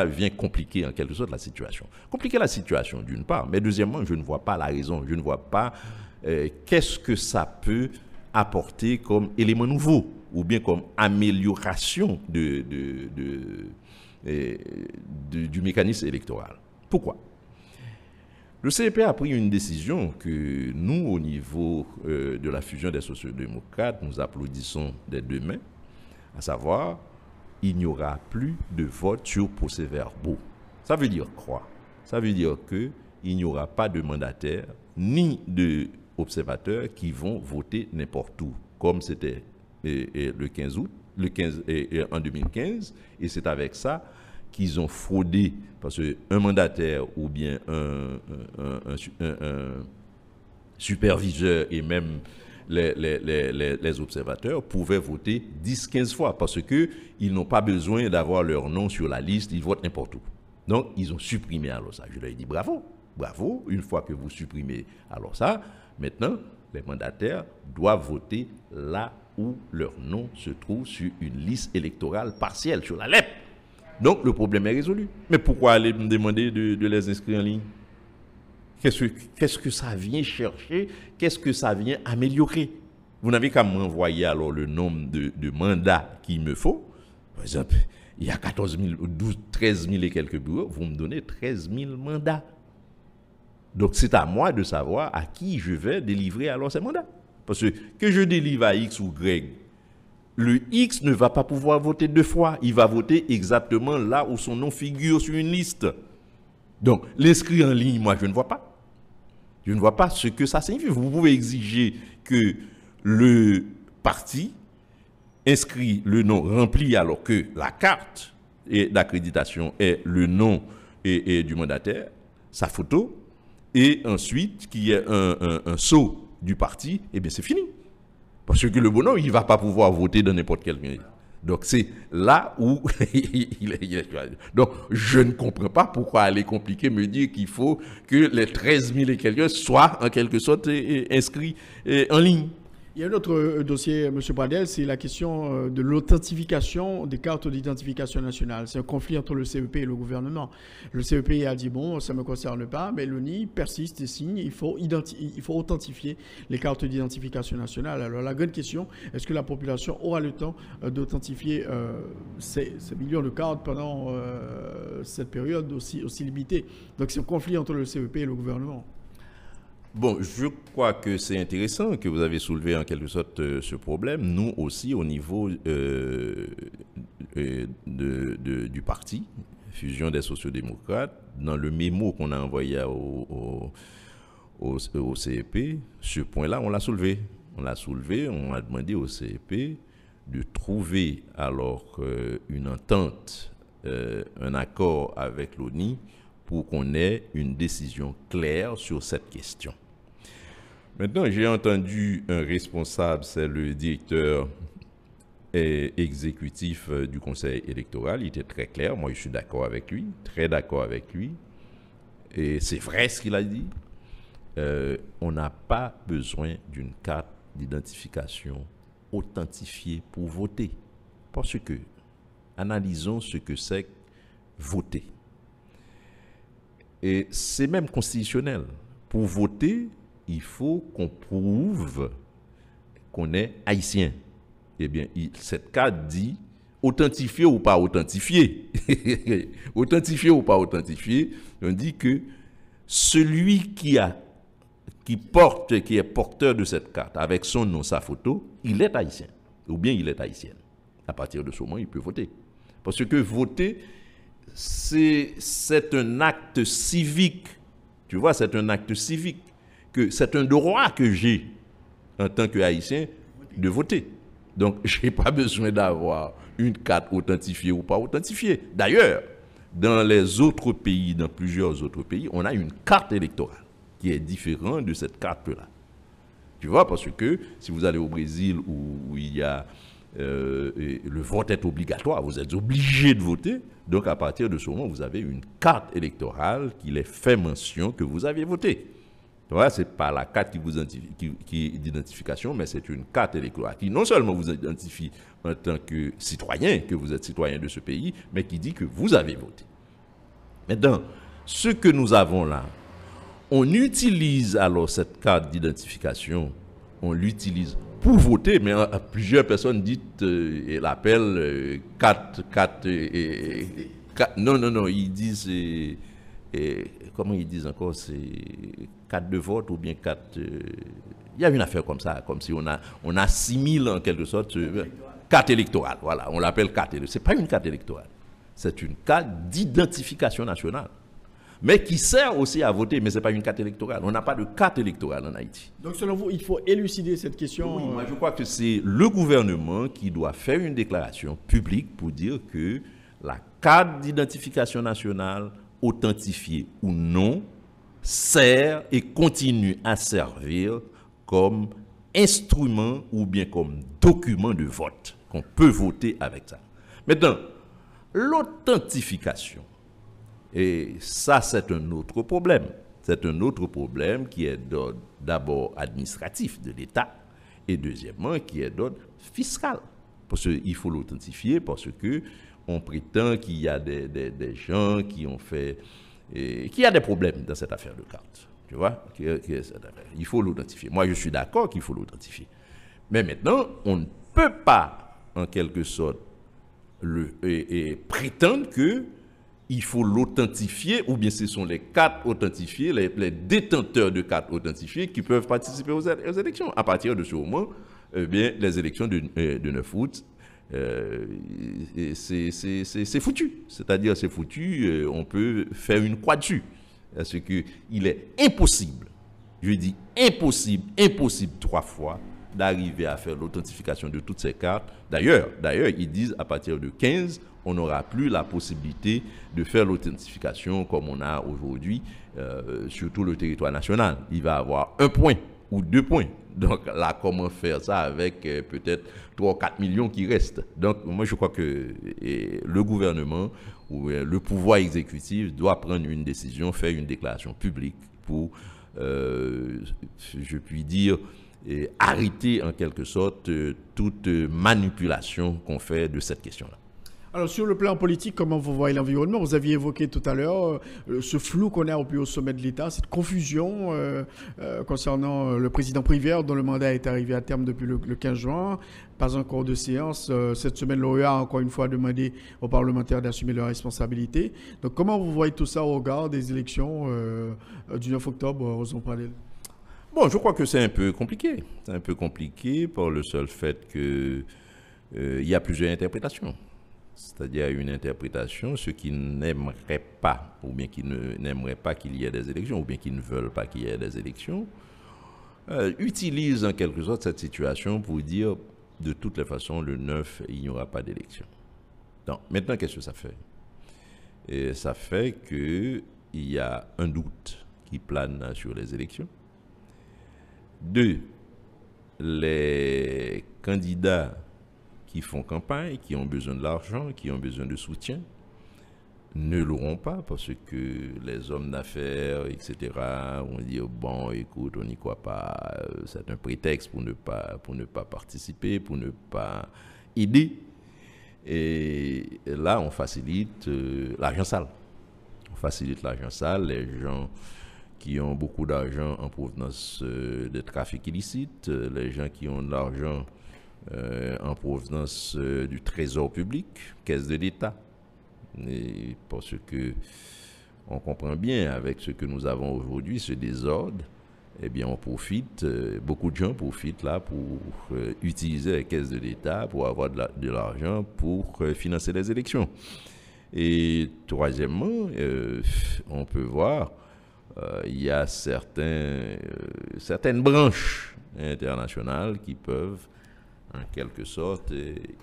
vient compliquer en quelque sorte la situation. Compliquer la situation, d'une part, mais deuxièmement, je ne vois pas la raison, je ne vois pas qu'est-ce que ça peut apporter comme élément nouveau ou bien comme amélioration du mécanisme électoral. Pourquoi? Le CEP a pris une décision que nous, au niveau de la fusion des sociodémocrates, nous applaudissons des deux mains, à savoir, il n'y aura plus de vote sur procès-verbaux. Ça veut dire quoi? Ça veut dire qu'il n'y aura pas de mandataires ni d'observateurs qui vont voter n'importe où, comme c'était le 15 août, en 2015, et c'est avec ça qu'ils ont fraudé, parce qu'un mandataire ou bien un superviseur et même les observateurs pouvaient voter 10-15 fois parce qu'ils n'ont pas besoin d'avoir leur nom sur la liste, ils votent n'importe où. Donc, ils ont supprimé alors ça. Je leur ai dit bravo, bravo. Une fois que vous supprimez alors ça, maintenant, les mandataires doivent voter là où leur nom se trouve sur une liste électorale partielle, sur la LEP. Donc, le problème est résolu. Mais pourquoi aller me demander de les inscrire en ligne? Qu'est-ce que ça vient chercher? Qu'est-ce que ça vient améliorer? Vous n'avez qu'à m'envoyer alors le nombre de mandats qu'il me faut. Par exemple, il y a 14 000, 12, 13 000 et quelques bureaux. Vous me donnez 13 000 mandats. Donc, c'est à moi de savoir à qui je vais délivrer alors ces mandats. Parce que je délivre à X ou Y, le X ne va pas pouvoir voter 2 fois. Il va voter exactement là où son nom figure sur une liste. Donc, l'inscrire en ligne, moi, je ne vois pas. Je ne vois pas ce que ça signifie. Vous pouvez exiger que le parti inscrit le nom rempli alors que la carte d'accréditation est le nom et du mandataire, sa photo, et ensuite qu'il y ait un sceau du parti, eh bien c'est fini. Parce que le bonhomme, il ne va pas pouvoir voter dans n'importe quel pays. Donc c'est là où donc je ne comprends pas pourquoi aller compliquer, me dire qu'il faut que les 13 000 et quelques soient en quelque sorte inscrits en ligne. Il y a un autre dossier, M. Pradel, c'est la question de l'authentification des cartes d'identification nationale. C'est un conflit entre le CEP et le gouvernement. Le CEP a dit, bon, ça ne me concerne pas, mais l'ONI persiste et signe, il faut authentifier les cartes d'identification nationale. Alors la grande question, est-ce que la population aura le temps d'authentifier ces millions de cartes pendant cette période aussi limitée? Donc c'est un conflit entre le CEP et le gouvernement. Bon, je crois que c'est intéressant que vous avez soulevé en quelque sorte ce problème. Nous aussi, au niveau du parti, Fusion des sociodémocrates, dans le mémo qu'on a envoyé au CEP, ce point-là, on l'a soulevé. On a demandé au CEP de trouver alors une entente, un accord avec l'ONU pour qu'on ait une décision claire sur cette question. Maintenant, j'ai entendu un responsable, c'est le directeur exécutif du Conseil électoral, il était très clair, moi je suis d'accord avec lui, très d'accord avec lui, et c'est vrai ce qu'il a dit, on n'a pas besoin d'une carte d'identification authentifiée pour voter, parce que, analysons ce que c'est que voter. Et c'est même constitutionnel. Pour voter, il faut qu'on prouve qu'on est haïtien. Eh bien, cette carte dit authentifié ou pas authentifié. Authentifié ou pas authentifié, on dit que celui qui est porteur de cette carte, avec son nom, sa photo, il est haïtien. Ou bien il est haïtienne. À partir de ce moment, il peut voter. Parce que voter, c'est un acte civique. Tu vois, c'est un acte civique. C'est un droit que j'ai, en tant que haïtien, de voter. Donc, je n'ai pas besoin d'avoir une carte authentifiée ou pas authentifiée. D'ailleurs, dans les autres pays, dans plusieurs autres pays, on a une carte électorale qui est différente de cette carte-là. Tu vois, parce que si vous allez au Brésil où il y a le vote est obligatoire, vous êtes obligé de voter. Donc, à partir de ce moment, vous avez une carte électorale qui les fait mention que vous avez voté. Voilà, ce n'est pas la carte qui est d'identification, mais c'est une carte électorale qui non seulement vous identifie en tant que citoyen, que vous êtes citoyen de ce pays, mais qui dit que vous avez voté. Maintenant, ce que nous avons là, on utilise alors cette carte d'identification, on l'utilise pour voter, mais plusieurs personnes disent, et l'appellent 4, non, ils disent, comment ils disent encore, c'est 4 de vote ou bien 4, il y a une affaire comme ça, comme si on assimile en quelque sorte, carte électorale, voilà, on l'appelle carte électorale, c'est pas une carte électorale, c'est une carte d'identification nationale. Mais qui sert aussi à voter, mais ce n'est pas une carte électorale. On n'a pas de carte électorale en Haïti. Donc, selon vous, il faut élucider cette question. Oui, moi, je crois que c'est le gouvernement qui doit faire une déclaration publique pour dire que la carte d'identification nationale, authentifiée ou non, sert et continue à servir comme instrument ou bien comme document de vote, qu'on peut voter avec ça. Maintenant, l'authentification, et ça, c'est un autre problème. C'est un autre problème qui est d'abord administratif de l'État et deuxièmement qui est d'ordre fiscal. Parce qu'il faut l'authentifier parce qu'on prétend qu'il y a des gens qui ont fait... qu'il y a des problèmes dans cette affaire de carte. Tu vois? Il faut l'authentifier. Moi, je suis d'accord qu'il faut l'authentifier. Mais maintenant, on ne peut pas, en quelque sorte, prétendre que il faut l'authentifier, ou bien ce sont les cartes authentifiées, les détenteurs de cartes authentifiées qui peuvent participer aux élections. À partir de ce moment, bien, les élections de 9 août, c'est foutu. C'est-à-dire, c'est foutu, on peut faire une croix dessus. Parce qu'il est impossible, je dis impossible 3 fois, d'arriver à faire l'authentification de toutes ces cartes. D'ailleurs, ils disent à partir de 15, on n'aura plus la possibilité de faire l'authentification comme on a aujourd'hui sur tout le territoire national. Il va y avoir 1 point ou 2 points. Donc là, comment faire ça avec peut-être 3 ou 4 millions qui restent? Donc moi, je crois que le gouvernement ou le pouvoir exécutif doit prendre une décision, faire une déclaration publique pour, je puis dire, arrêter en quelque sorte toute manipulation qu'on fait de cette question-là. Alors, sur le plan politique, comment vous voyez l'environnement? Vous aviez évoqué tout à l'heure ce flou qu'on a au plus haut sommet de l'État, cette confusion concernant le président Prévert, dont le mandat est arrivé à terme depuis le 15 juin. Pas encore de séance. Cette semaine, l'OEA a encore une fois demandé aux parlementaires d'assumer leurs responsabilités. Donc, comment vous voyez tout ça au regard des élections du 9 octobre, Roson Pradel? Bon, je crois que c'est un peu compliqué. C'est un peu compliqué par le seul fait qu'il y a plusieurs interprétations. C'est-à-dire une interprétation, ceux qui n'aimeraient pas, ou bien qui n'aimeraient pas qu'il y ait des élections, ou bien qui ne veulent pas qu'il y ait des élections, utilisent en quelque sorte cette situation pour dire de toutes les façons, le 9, il n'y aura pas d'élection. Donc, maintenant, qu'est-ce que ça fait? Et ça fait qu'il y a un doute qui plane sur les élections. 2, les candidats qui font campagne, qui ont besoin de l'argent, qui ont besoin de soutien, ne l'auront pas parce que les hommes d'affaires, etc., vont dire, bon, écoute, on n'y croit pas, c'est un prétexte pour ne pas participer, pour ne pas aider. Et là, on facilite l'argent sale. On facilite l'argent sale. Les gens qui ont beaucoup d'argent en provenance des trafics illicites, les gens qui ont de l'argent en provenance du trésor public, caisse de l'État. Et parce que on comprend bien avec ce que nous avons aujourd'hui, ce désordre, eh bien on profite, beaucoup de gens profitent là pour utiliser les caisses de l'État, pour avoir de l'argent pour financer les élections. Et troisièmement, on peut voir, il y a certaines branches internationales qui peuvent en quelque sorte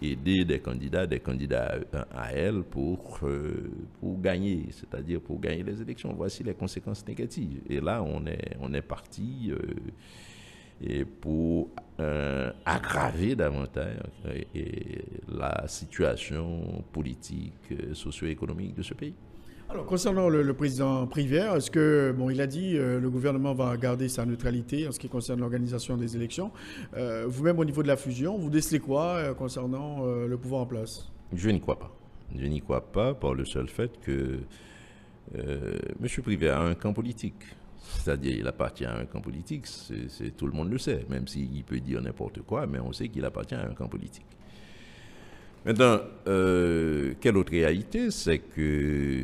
aider des candidats à elles pour gagner, c'est-à-dire pour gagner les élections. Voici les conséquences négatives. Et là, on est parti et pour aggraver davantage la situation politique, socio-économique de ce pays. Alors, concernant le président Prévert, est-ce que, bon, il a dit le gouvernement va garder sa neutralité en ce qui concerne l'organisation des élections. Vous-même, au niveau de la fusion, vous décelez quoi concernant le pouvoir en place? Je n'y crois pas. Je n'y crois pas par le seul fait que M. Prévert a un camp politique. C'est-à-dire, il appartient à un camp politique. Tout le monde le sait, même s'il peut dire n'importe quoi, mais on sait qu'il appartient à un camp politique. Maintenant, quelle autre réalité? C'est que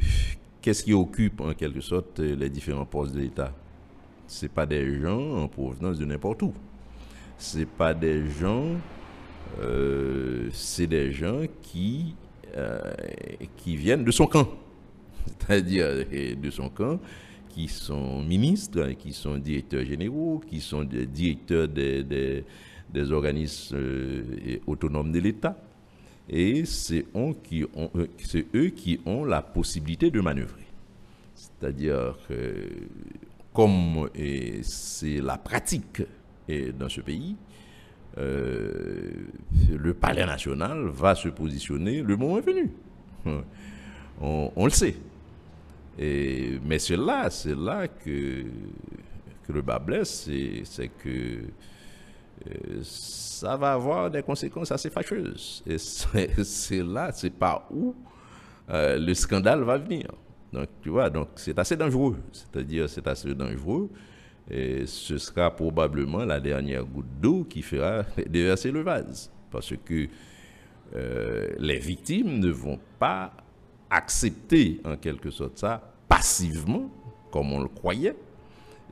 qu'est-ce qui occupe en quelque sorte les différents postes de l'État? Ce n'est pas des gens en provenance de n'importe où. Ce n'est pas des gens, c'est des gens qui viennent de son camp. C'est-à-dire de son camp, qui sont ministres, qui sont directeurs généraux, qui sont des directeurs des organismes autonomes de l'État. Et c'est eux qui ont la possibilité de manœuvrer. C'est-à-dire que, comme c'est la pratique dans ce pays, le palais national va se positionner le moment venu. On le sait. Mais c'est là que le bas blesse, c'est que ça va avoir des conséquences assez fâcheuses. Et c'est par où le scandale va venir. Donc, tu vois, donc c'est assez dangereux. C'est-à-dire, c'est assez dangereux. Et ce sera probablement la dernière goutte d'eau qui fera déverser le vase. Parce que les victimes ne vont pas accepter, en quelque sorte, ça passivement, comme on le croyait.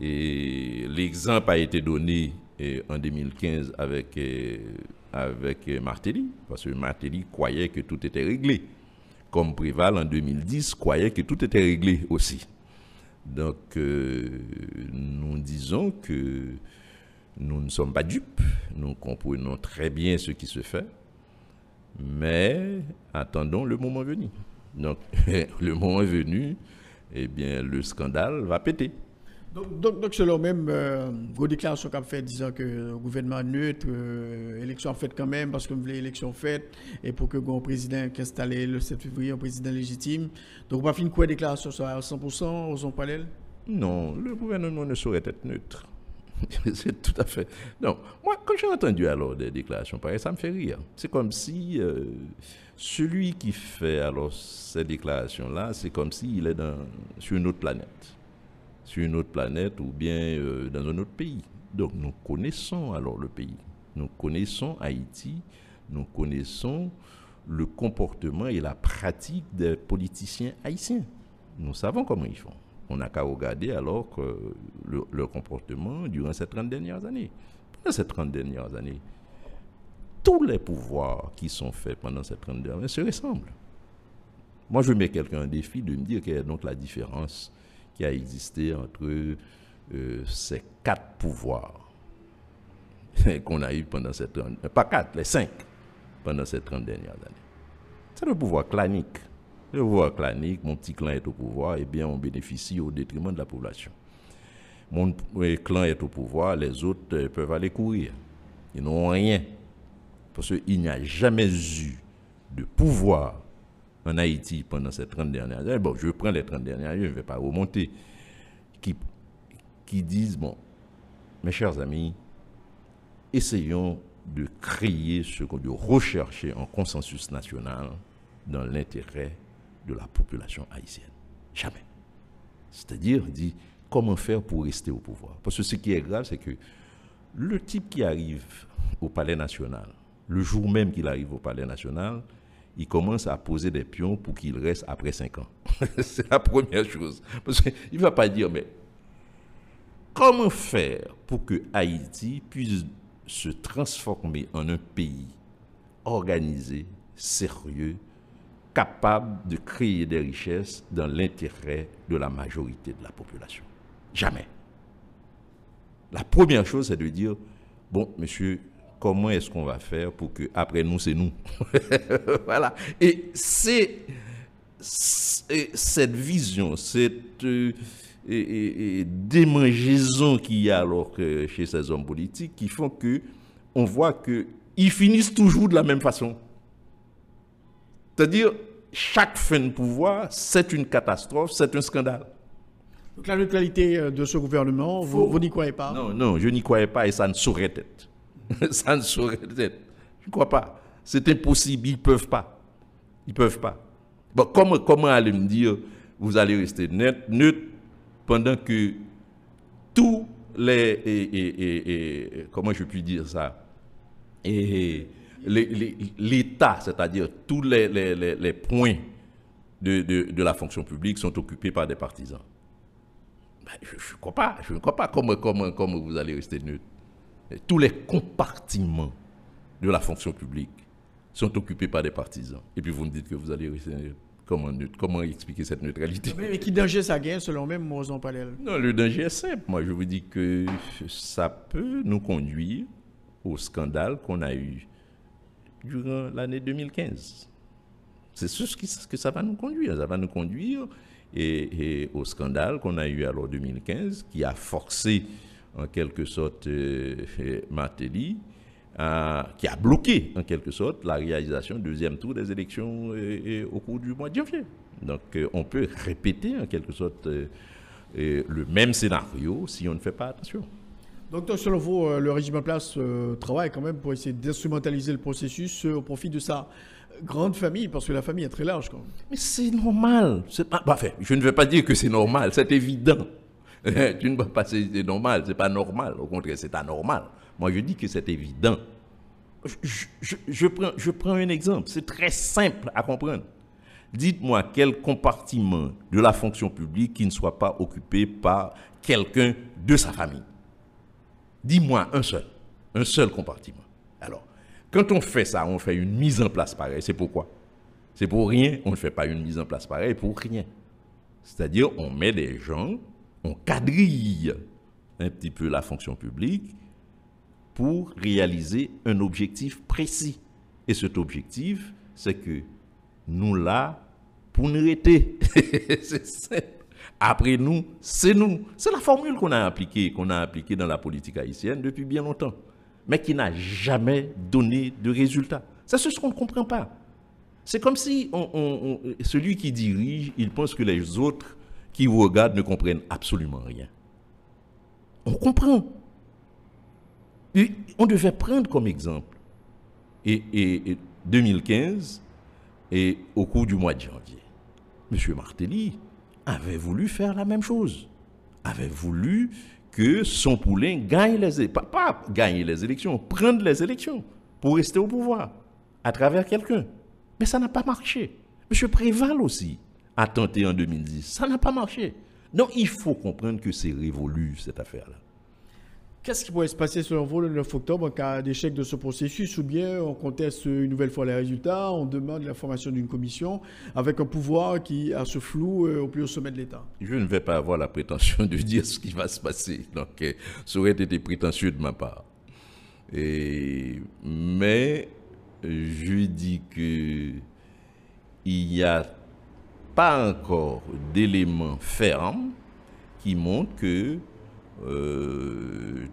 Et l'exemple a été donné en 2015 avec Martelly, parce que Martelly croyait que tout était réglé, comme Préval en 2010 croyait que tout était réglé aussi. Donc, nous disons que nous ne sommes pas dupes, nous comprenons très bien ce qui se fait, mais attendons le moment venu. Donc, le moment venu, eh bien, le scandale va péter. Donc selon même, vos déclarations qu'a fait disant que le gouvernement neutre, élection faite quand même, parce que vous voulez élection faite, et pour que le président qui est installé le 7 février, un président légitime. Donc, on va finir quoi, déclaration soit à 100% aux zones parallèles? Non, le gouvernement ne saurait être neutre. C'est tout à fait. Non, moi, quand j'ai entendu alors des déclarations pareilles, ça me fait rire. C'est comme si celui qui fait alors ces déclarations-là, c'est comme s'il est sur une autre planète. Sur une autre planète ou bien dans un autre pays. Donc nous connaissons alors le pays. Nous connaissons Haïti, nous connaissons le comportement et la pratique des politiciens haïtiens. Nous savons comment ils font. On n'a qu'à regarder alors que leur comportement durant ces 30 dernières années. Pendant ces 30 dernières années, tous les pouvoirs qui sont faits pendant ces 30 dernières années se ressemblent. Moi, je mets quelqu'un un défi de me dire quelle est donc la différence qui a existé entre ces 4 pouvoirs. qu'on a eu pendant ces 30, pas 4, les 5, pendant ces 30 dernières années. C'est le pouvoir clanique. Le pouvoir clanique, mon petit clan est au pouvoir, eh bien, on bénéficie au détriment de la population. Mon clan est au pouvoir, les autres peuvent aller courir. Ils n'ont rien. Parce qu'il n'y a jamais eu de pouvoir en Haïti pendant ces 30 dernières années. Bon, je prends les 30 dernières années, je ne vais pas remonter. Qui disent, bon, mes chers amis, essayons de créer de rechercher un consensus national dans l'intérêt de la population haïtienne. Jamais. C'est-à-dire, dit, comment faire pour rester au pouvoir? Parce que ce qui est grave, c'est que le type qui arrive au Palais national, le jour même qu'il arrive au Palais national, il commence à poser des pions pour qu'il reste après 5 ans. C'est la première chose. Parce qu'il ne va pas dire, mais comment faire pour que Haïti puisse se transformer en un pays organisé, sérieux, capable de créer des richesses dans l'intérêt de la majorité de la population? Jamais. La première chose, c'est de dire, bon, monsieur, comment est-ce qu'on va faire pour que après nous, c'est nous? Voilà. Et c'est cette vision, cette démangeaison qu'il y a alors chez ces hommes politiques qui font que on voit qu'ils finissent toujours de la même façon. C'est-à-dire, chaque fin de pouvoir, c'est une catastrophe, c'est un scandale. Donc la neutralité de ce gouvernement, vous n'y croyez pas? Non, je n'y croyais pas et ça ne saurait être. Ça ne saurait être. Je ne crois pas. C'est impossible, ils ne peuvent pas. Ils ne peuvent pas. Bon, comment allez me dire, vous allez rester neutre pendant que tous les... comment je puis dire ça? L'État, c'est-à-dire tous les points de la fonction publique sont occupés par des partisans. Ben, je ne crois pas. Je ne crois pas. Comment vous allez rester neutre? Tous les compartiments de la fonction publique sont occupés par des partisans. Et puis vous me dites que vous allez rester neutre. Comment expliquer cette neutralité? Mais qui danger ça gagne selon même Mozon Palel? Non, le danger est simple. Moi, je vous dis que ça peut nous conduire au scandale qu'on a eu durant l'année 2015. C'est ce que ça va nous conduire. Ça va nous conduire et au scandale qu'on a eu alors en 2015, qui a forcé en quelque sorte Martelly, qui a bloqué en quelque sorte la réalisation du deuxième tour des élections au cours du mois de janvier. Donc on peut répéter en quelque sorte le même scénario si on ne fait pas attention. Donc selon vous, le régime en place travaille quand même pour essayer d'instrumentaliser le processus au profit de sa grande famille, parce que la famille est très large quand même. Mais c'est normal. Enfin, je ne vais pas dire que c'est normal, c'est évident. Tu ne vas pas dire que c'est normal, c'est pas normal. Au contraire, c'est anormal. Moi, je dis que c'est évident. Je prends un exemple. C'est très simple à comprendre. Dites-moi quel compartiment de la fonction publique qui ne soit pas occupé par quelqu'un de sa famille. Dis-moi un seul compartiment. Alors, quand on fait ça, on fait une mise en place pareille. C'est pourquoi? C'est pour rien. On ne fait pas une mise en place pareille pour rien. C'est-à-dire, on met des gens, on quadrille un petit peu la fonction publique pour réaliser un objectif précis. Et cet objectif, c'est que nous là, pour nous arrêter. C'est simple. Après nous, c'est nous. C'est la formule qu'on a appliquée dans la politique haïtienne depuis bien longtemps, mais qui n'a jamais donné de résultat. C'est ce qu'on ne comprend pas. C'est comme si celui qui dirige, il pense que les autres qui vous regardent ne comprennent absolument rien. On comprend. Et on devait prendre comme exemple et 2015 et au cours du mois de janvier, M. Martelly avait voulu faire la même chose. Avait voulu que son poulain gagne les élections. Pas gagner les élections, prendre les élections pour rester au pouvoir à travers quelqu'un. Mais ça n'a pas marché. M. Préval aussi a tenté en 2010. Ça n'a pas marché. Donc il faut comprendre que c'est révolu cette affaire-là. Qu'est-ce qui pourrait se passer selon vous le 9 octobre en cas d'échec de ce processus, ou bien on conteste une nouvelle fois les résultats, on demande la formation d'une commission avec un pouvoir qui a ce flou au plus haut sommet de l'État? Je ne vais pas avoir la prétention de dire ce qui va se passer. Donc ça aurait été prétentieux de ma part. Mais je dis que il n'y a pas encore d'éléments fermes qui montrent que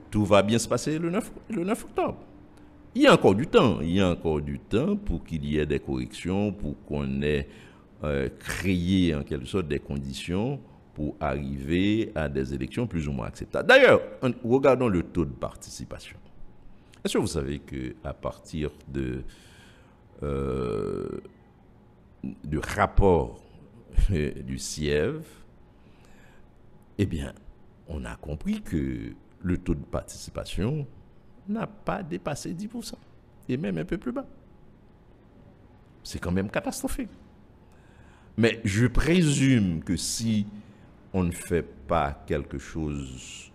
tout va bien se passer le 9 octobre. Il y a encore du temps, pour qu'il y ait des corrections, pour qu'on ait créé en quelque sorte des conditions pour arriver à des élections plus ou moins acceptables. D'ailleurs, regardons le taux de participation. Est-ce que vous savez qu'à partir du rapport du CIEV, eh bien, on a compris que le taux de participation n'a pas dépassé 10%, et même un peu plus bas. C'est quand même catastrophique. Mais je présume que si on ne fait pas quelque chose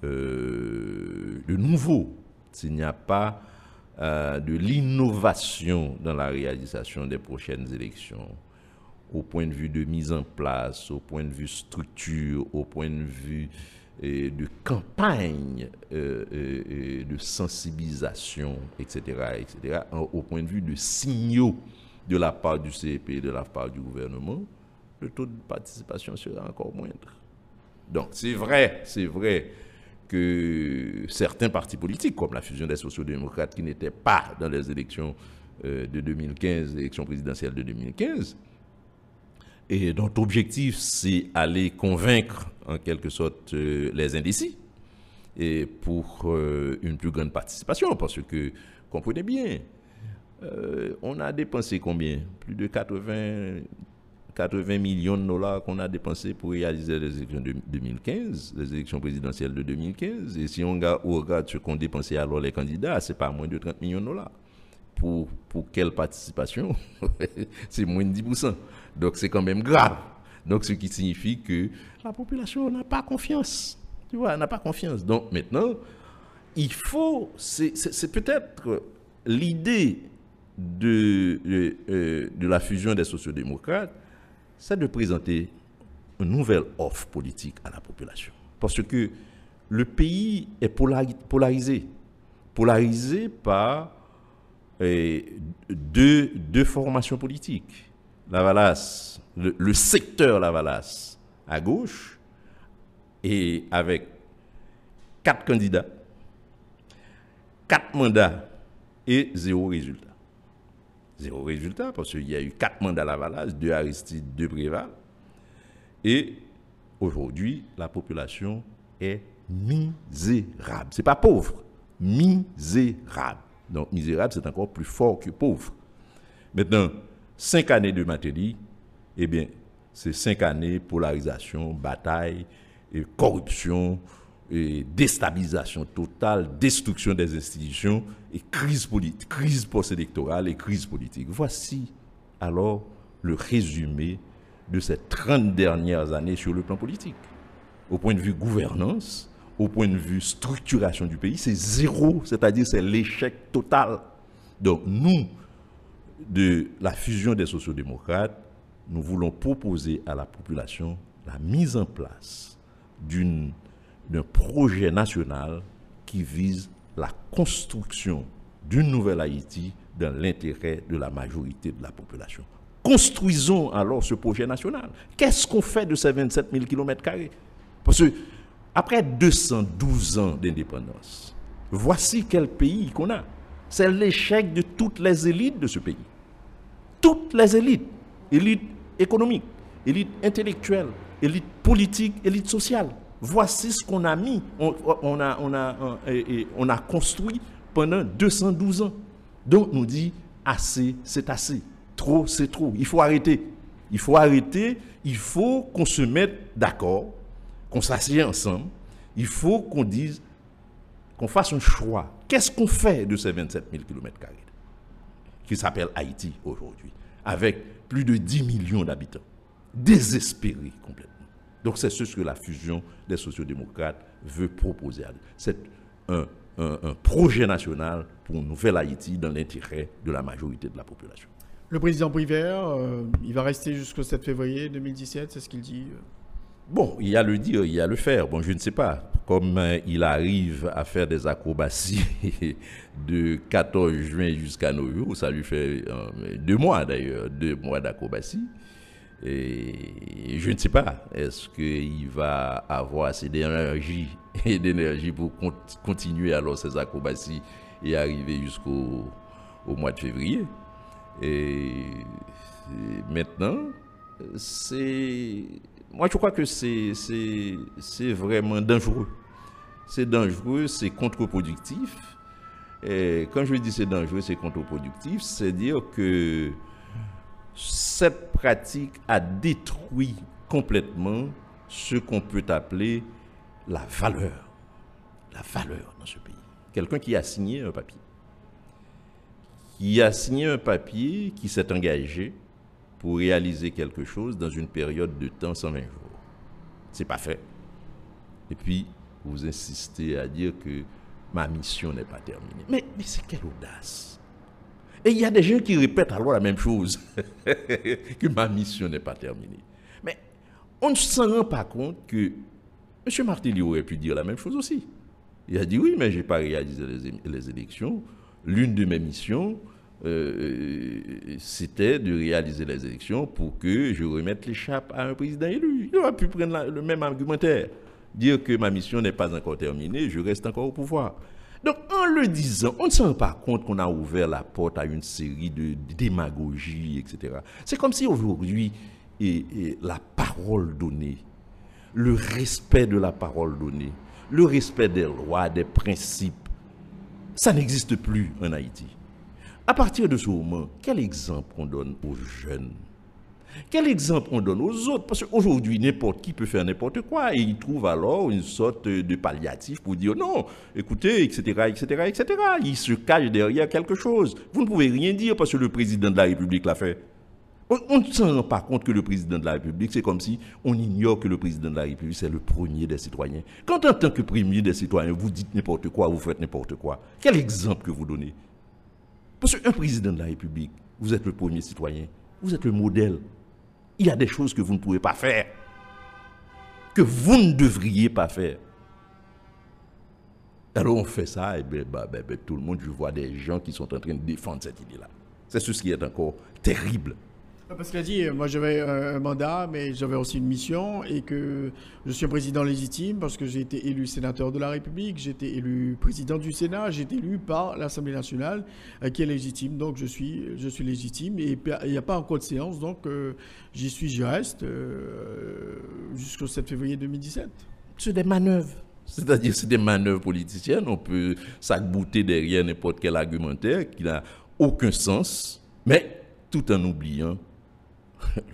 de nouveau, s'il n'y a pas de l'innovation dans la réalisation des prochaines élections, au point de vue de mise en place, au point de vue structure, au point de vue de campagne, de sensibilisation, etc., au point de vue de signaux de la part du CEP et de la part du gouvernement, le taux de participation sera encore moindre. Donc, c'est vrai que certains partis politiques, comme la fusion des sociaux-démocrates, qui n'étaient pas dans les élections de 2015, l'élection présidentielle de 2015, et dont l'objectif, c'est aller convaincre, en quelque sorte, les indécis, et pour une plus grande participation, parce que, comprenez bien, on a dépensé combien? Plus de 80 millions de dollars qu'on a dépensé pour réaliser les élections de 2015, les élections présidentielles de 2015. Et si on regarde ce qu'ont dépensé alors les candidats, c'est pas moins de 30 millions de dollars. Pour quelle participation? C'est moins de 10%. Donc c'est quand même grave. Donc ce qui signifie que la population n'a pas confiance. Tu vois, n'a pas confiance. Donc maintenant, il faut, c'est peut-être l'idée de la fusion des sociaux-démocrates, c'est de présenter une nouvelle offre politique à la population. Parce que le pays est polarisé par deux formations politiques. Lavalas, le secteur Lavalas à gauche, et avec 4 candidats, 4 mandats et 0 résultat. 0 résultat parce qu'il y a eu 4 mandats Lavalas, 2 Aristide, 2 Préval. Et aujourd'hui, la population est misérable. Ce n'est pas pauvre, misérable. Donc misérable, c'est encore plus fort que pauvre. Maintenant, 5 années de Matéli, eh bien, c'est 5 années polarisation, bataille, et corruption, et déstabilisation totale, destruction des institutions, et crise politique, crise post-électorale et crise politique. Voici alors le résumé de ces 30 dernières années sur le plan politique. Au point de vue gouvernance, au point de vue structuration du pays, c'est zéro, c'est-à-dire c'est l'échec total. Donc nous, de la fusion des sociaux-démocrates, nous voulons proposer à la population la mise en place d'un projet national qui vise la construction d'une nouvelle Haïti dans l'intérêt de la majorité de la population. Construisons alors ce projet national. Qu'est-ce qu'on fait de ces 27 000 km²? Parce que après 212 ans d'indépendance, voici quel pays qu'on a. C'est l'échec de toutes les élites de ce pays. Toutes les élites. Élites économiques, élites intellectuelles, élites politiques, élites sociales. Voici ce qu'on a mis, on a construit pendant 212 ans. Donc nous dit assez, c'est assez. Trop, c'est trop. Il faut arrêter. Il faut arrêter. Il faut qu'on se mette d'accord, qu'on s'assied ensemble. Il faut qu'on dise, qu'on fasse un choix. Qu'est-ce qu'on fait de ces 27 000 km² qui s'appelle Haïti aujourd'hui, avec plus de 10 millions d'habitants, désespérés complètement. Donc c'est ce que la fusion des sociaux-démocrates veut proposer. C'est un projet national pour une nouvelle Haïti dans l'intérêt de la majorité de la population. Le président Privert, il va rester jusqu'au 7 février 2017, c'est ce qu'il dit. Bon, il y a le dire, il y a le faire. Bon, je ne sais pas. Comme il arrive à faire des acrobaties de 14 juin jusqu'à nos jours, ça lui fait 2 mois d'ailleurs, 2 mois d'acrobatie. Et je ne sais pas, est-ce qu'il va avoir assez d'énergie et d'énergie pour continuer alors ces acrobaties et arriver jusqu'au mois de février. Et maintenant, moi je crois que c'est vraiment dangereux. C'est dangereux, c'est contre-productif. Et quand je dis c'est dangereux, c'est contre-productif, c'est dire que cette pratique a détruit complètement ce qu'on peut appeler la valeur dans ce pays. Quelqu'un qui a signé un papier. Qui s'est engagé pour réaliser quelque chose dans une période de temps 120 jours. C'est pas fait. Et puis, vous insistez à dire que ma mission n'est pas terminée. Mais c'est quelle audace! Et il y a des gens qui répètent alors la même chose, que ma mission n'est pas terminée. Mais on ne s'en rend pas compte que M. Martelly aurait pu dire la même chose aussi. Il a dit oui, mais je n'ai pas réalisé les élections. L'une de mes missions, c'était de réaliser les élections pour que je remette l'échappe à un président élu. Il aurait pu prendre le même argumentaire, dire que ma mission n'est pas encore terminée, je reste encore au pouvoir. Donc, en le disant, on ne se rend pas compte qu'on a ouvert la porte à une série de démagogies, etc. C'est comme si aujourd'hui, la parole donnée, le respect de la parole donnée, le respect des lois, des principes, ça n'existe plus en Haïti. À partir de ce moment, quel exemple on donne aux jeunes? Quel exemple on donne aux autres? Parce qu'aujourd'hui, n'importe qui peut faire n'importe quoi et il trouve alors une sorte de palliatif pour dire non, écoutez, etc., etc., etc. Il se cache derrière quelque chose. Vous ne pouvez rien dire parce que le président de la République l'a fait. On ne se rend pas compte que le président de la République, c'est comme si on ignore que le président de la République, c'est le premier des citoyens. Quand en tant que premier des citoyens, vous dites n'importe quoi, vous faites n'importe quoi, quel exemple que vous donnez? Parce qu'un président de la République, vous êtes le premier citoyen, vous êtes le modèle. Il y a des choses que vous ne pouvez pas faire, que vous ne devriez pas faire. Alors on fait ça, et tout le monde, je vois des gens qui sont en train de défendre cette idée-là. C'est ce qui est encore terrible. Parce qu'il a dit, moi j'avais un mandat, mais j'avais aussi une mission, et que je suis un président légitime parce que j'ai été élu sénateur de la République, j'ai été élu président du Sénat, j'ai été élu par l'Assemblée nationale qui est légitime, donc je suis légitime, et il n'y a pas encore de séance, donc j'y reste jusqu'au 7 février 2017. C'est des manœuvres. C'est-à-dire c'est des manœuvres politiciennes, on peut s'agbouter derrière n'importe quel argumentaire qui n'a aucun sens, mais tout en oubliant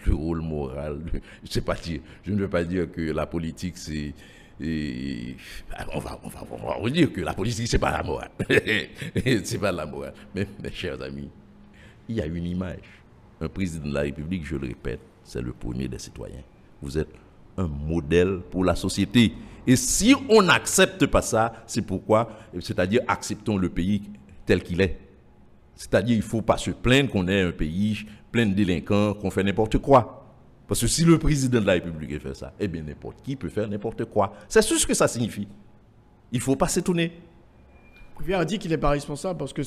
le rôle moral. Je ne veux pas dire que la politique, c'est... on va redire que la politique, c'est pas la morale. C'est pas la morale. Mais, mes chers amis, il y a une image. Un président de la République, je le répète, c'est le premier des citoyens. Vous êtes un modèle pour la société. Et si on n'accepte pas ça, c'est pourquoi, c'est-à-dire acceptons le pays tel qu'il est. C'est-à-dire, il ne faut pas se plaindre qu'on ait un pays plein de délinquants, qu'on fait n'importe quoi. Parce que si le président de la République fait ça, eh bien, n'importe qui peut faire n'importe quoi. C'est ce que ça signifie. Il ne faut pas s'étonner. Prévert a dit qu'il n'est pas responsable parce que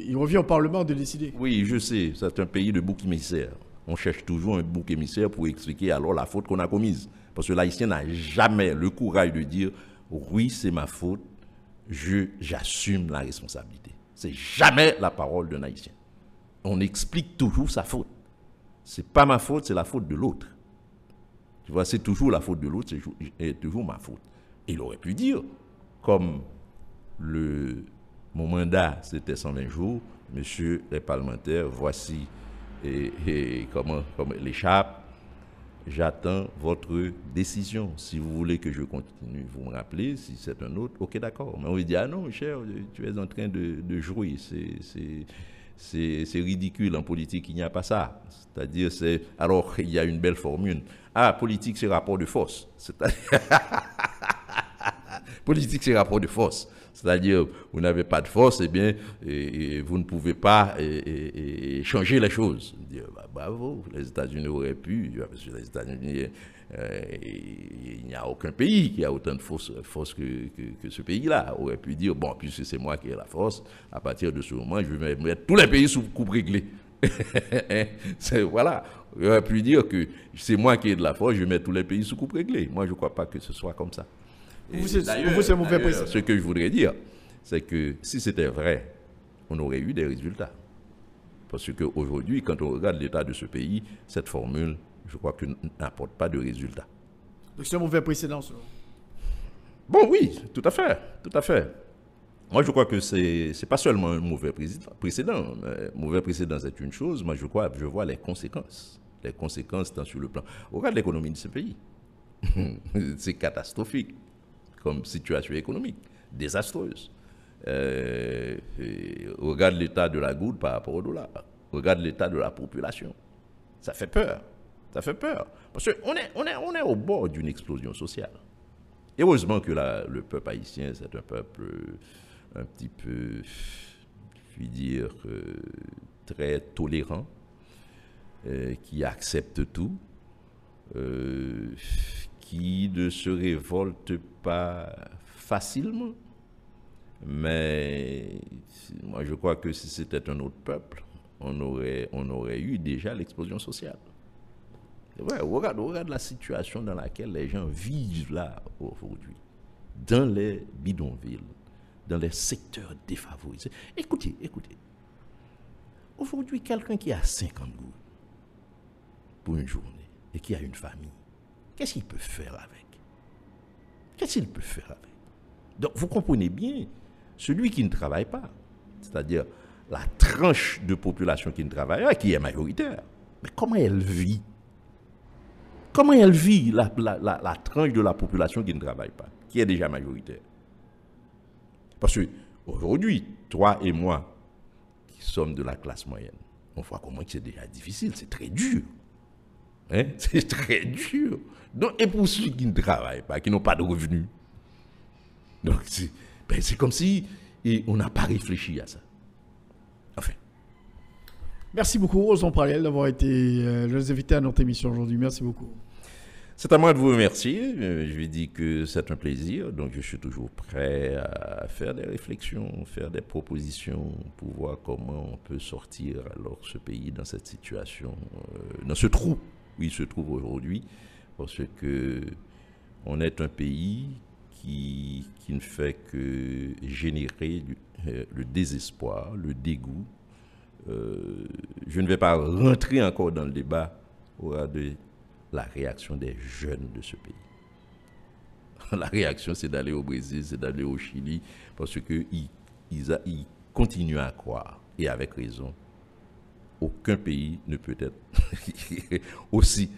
il revient au Parlement de décider. Oui, je sais, c'est un pays de bouc émissaire. On cherche toujours un bouc émissaire pour expliquer alors la faute qu'on a commise. Parce que l'Haïtien n'a jamais le courage de dire « Oui, c'est ma faute, j'assume la responsabilité ». C'est jamais la parole d'un Haïtien. On explique toujours sa faute. C'est pas ma faute, c'est la faute de l'autre. Tu vois, c'est toujours la faute de l'autre, c'est toujours ma faute. Et il aurait pu dire, comme mon mandat, c'était 120 jours, messieurs les parlementaires, voici comment l'échappe. J'attends votre décision. Si vous voulez que je continue, vous me rappelez. Si c'est un autre, ok, d'accord. Mais on lui dit, ah non, cher, tu es en train de jouer. C'est ridicule en politique, il n'y a pas ça. C'est-à-dire, alors, il y a une belle formule. Ah, politique, c'est rapport de force. Politique, c'est rapport de force. C'est-à-dire, vous n'avez pas de force, eh bien, et vous ne pouvez pas changer les choses. Dire, bravo, les États-Unis auraient pu, parce que les États-Unis, il n'y a aucun pays qui a autant de force que ce pays-là. Aurait pu dire, bon, puisque c'est moi qui ai la force, à partir de ce moment, je vais mettre tous les pays sous coupe réglée. Voilà. Il aurait pu dire que c'est moi qui ai de la force, je vais mettre tous les pays sous coupe réglée. Moi, je ne crois pas que ce soit comme ça. C'est mauvais président. Ce que je voudrais dire, c'est que si c'était vrai, on aurait eu des résultats. Parce qu'aujourd'hui, quand on regarde l'état de ce pays, cette formule, je crois que n'apporte pas de résultats. Donc c'est un mauvais précédent, selon. Bon, oui, tout à fait, tout à fait. Moi, je crois que c'est pas seulement un mauvais précédent. Mauvais précédent, c'est une chose. Moi, je vois les conséquences. Les conséquences, tant sur le plan. Regarde l'économie de ce pays. C'est catastrophique comme situation économique, désastreuse. Regarde l'état de la goutte par rapport au dollar. Regarde l'état de la population. Ça fait peur. Ça fait peur. Parce qu'on est au bord d'une explosion sociale. Et heureusement que le peuple haïtien, c'est un peuple un petit peu, je puis dire, très tolérant, qui accepte tout, qui ne se révolte pas facilement. Mais moi, je crois que si c'était un autre peuple, on aurait eu déjà l'explosion sociale. Ouais, regarde la situation dans laquelle les gens vivent là aujourd'hui, dans les bidonvilles, dans les secteurs défavorisés. Écoutez. Aujourd'hui, quelqu'un qui a 50 gouttes pour une journée et qui a une famille, qu'est-ce qu'il peut faire avec? Donc, vous comprenez bien, celui qui ne travaille pas, c'est-à-dire la tranche de population qui ne travaille pas, qui est majoritaire, mais comment elle vit? Comment elle vit la tranche de la population qui ne travaille pas, qui est déjà majoritaire? Parce qu'aujourd'hui, toi et moi, qui sommes de la classe moyenne, on voit comment c'est déjà difficile, c'est très dur. Hein? C'est très dur. Donc, et pour ceux qui ne travaillent pas, qui n'ont pas de revenus, donc c'est comme si on n'a pas réfléchi à ça. Enfin. Merci beaucoup, Ozon Pralel, d'avoir été les invités à notre émission aujourd'hui. Merci beaucoup. C'est à moi de vous remercier. Je lui dis que c'est un plaisir. Donc, je suis toujours prêt à faire des réflexions, faire des propositions pour voir comment on peut sortir alors ce pays dans cette situation, dans ce trou où il se trouve aujourd'hui. Parce que on est un pays qui ne fait que générer le désespoir, le dégoût. Je ne vais pas rentrer encore dans le débat de la réaction des jeunes de ce pays. La réaction, c'est d'aller au Brésil, c'est d'aller au Chili, parce qu'ils continuent à croire, et avec raison, aucun pays ne peut être aussi...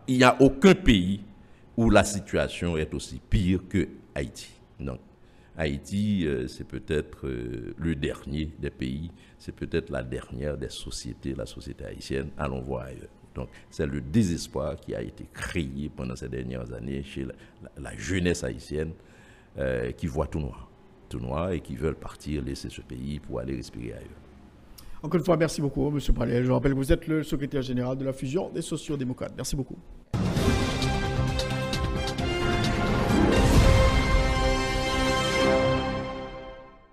Il n'y a aucun pays où la situation est aussi pire que Haïti. Donc, Haïti, c'est peut-être le dernier des pays, c'est peut-être la dernière des sociétés, la société haïtienne. Allons voir ailleurs. Donc, c'est le désespoir qui a été créé pendant ces dernières années chez la jeunesse haïtienne qui voit tout noir et qui veulent partir, laisser ce pays pour aller respirer ailleurs. Encore une fois, merci beaucoup, M. Pralel. Je rappelle que vous êtes le secrétaire général de la fusion des sociaux-démocrates. Merci beaucoup.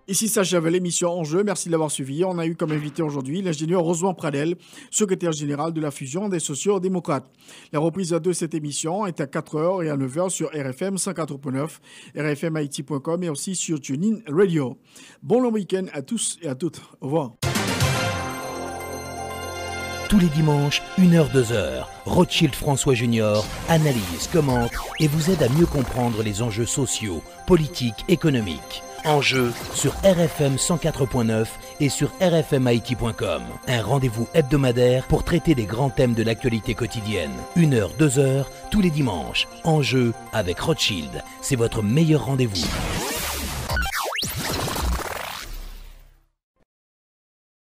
Ici s'achève l'émission Enjeu. Merci de l'avoir suivi. On a eu comme invité aujourd'hui l'ingénieur Ozon Pralel, secrétaire général de la fusion des sociaux-démocrates. La reprise de cette émission est à 4h et à 9h sur RFM 104.9, rfmhaiti.com et aussi sur TuneIn Radio. Bon long week-end à tous et à toutes. Au revoir. Tous les dimanches, 1h-2h, Rothschild François Junior analyse, commente et vous aide à mieux comprendre les enjeux sociaux, politiques, économiques. Enjeu sur RFM 104.9 et sur rfmhaiti.com. Un rendez-vous hebdomadaire pour traiter des grands thèmes de l'actualité quotidienne. 1h-2h, tous les dimanches. Enjeu avec Rothschild. C'est votre meilleur rendez-vous.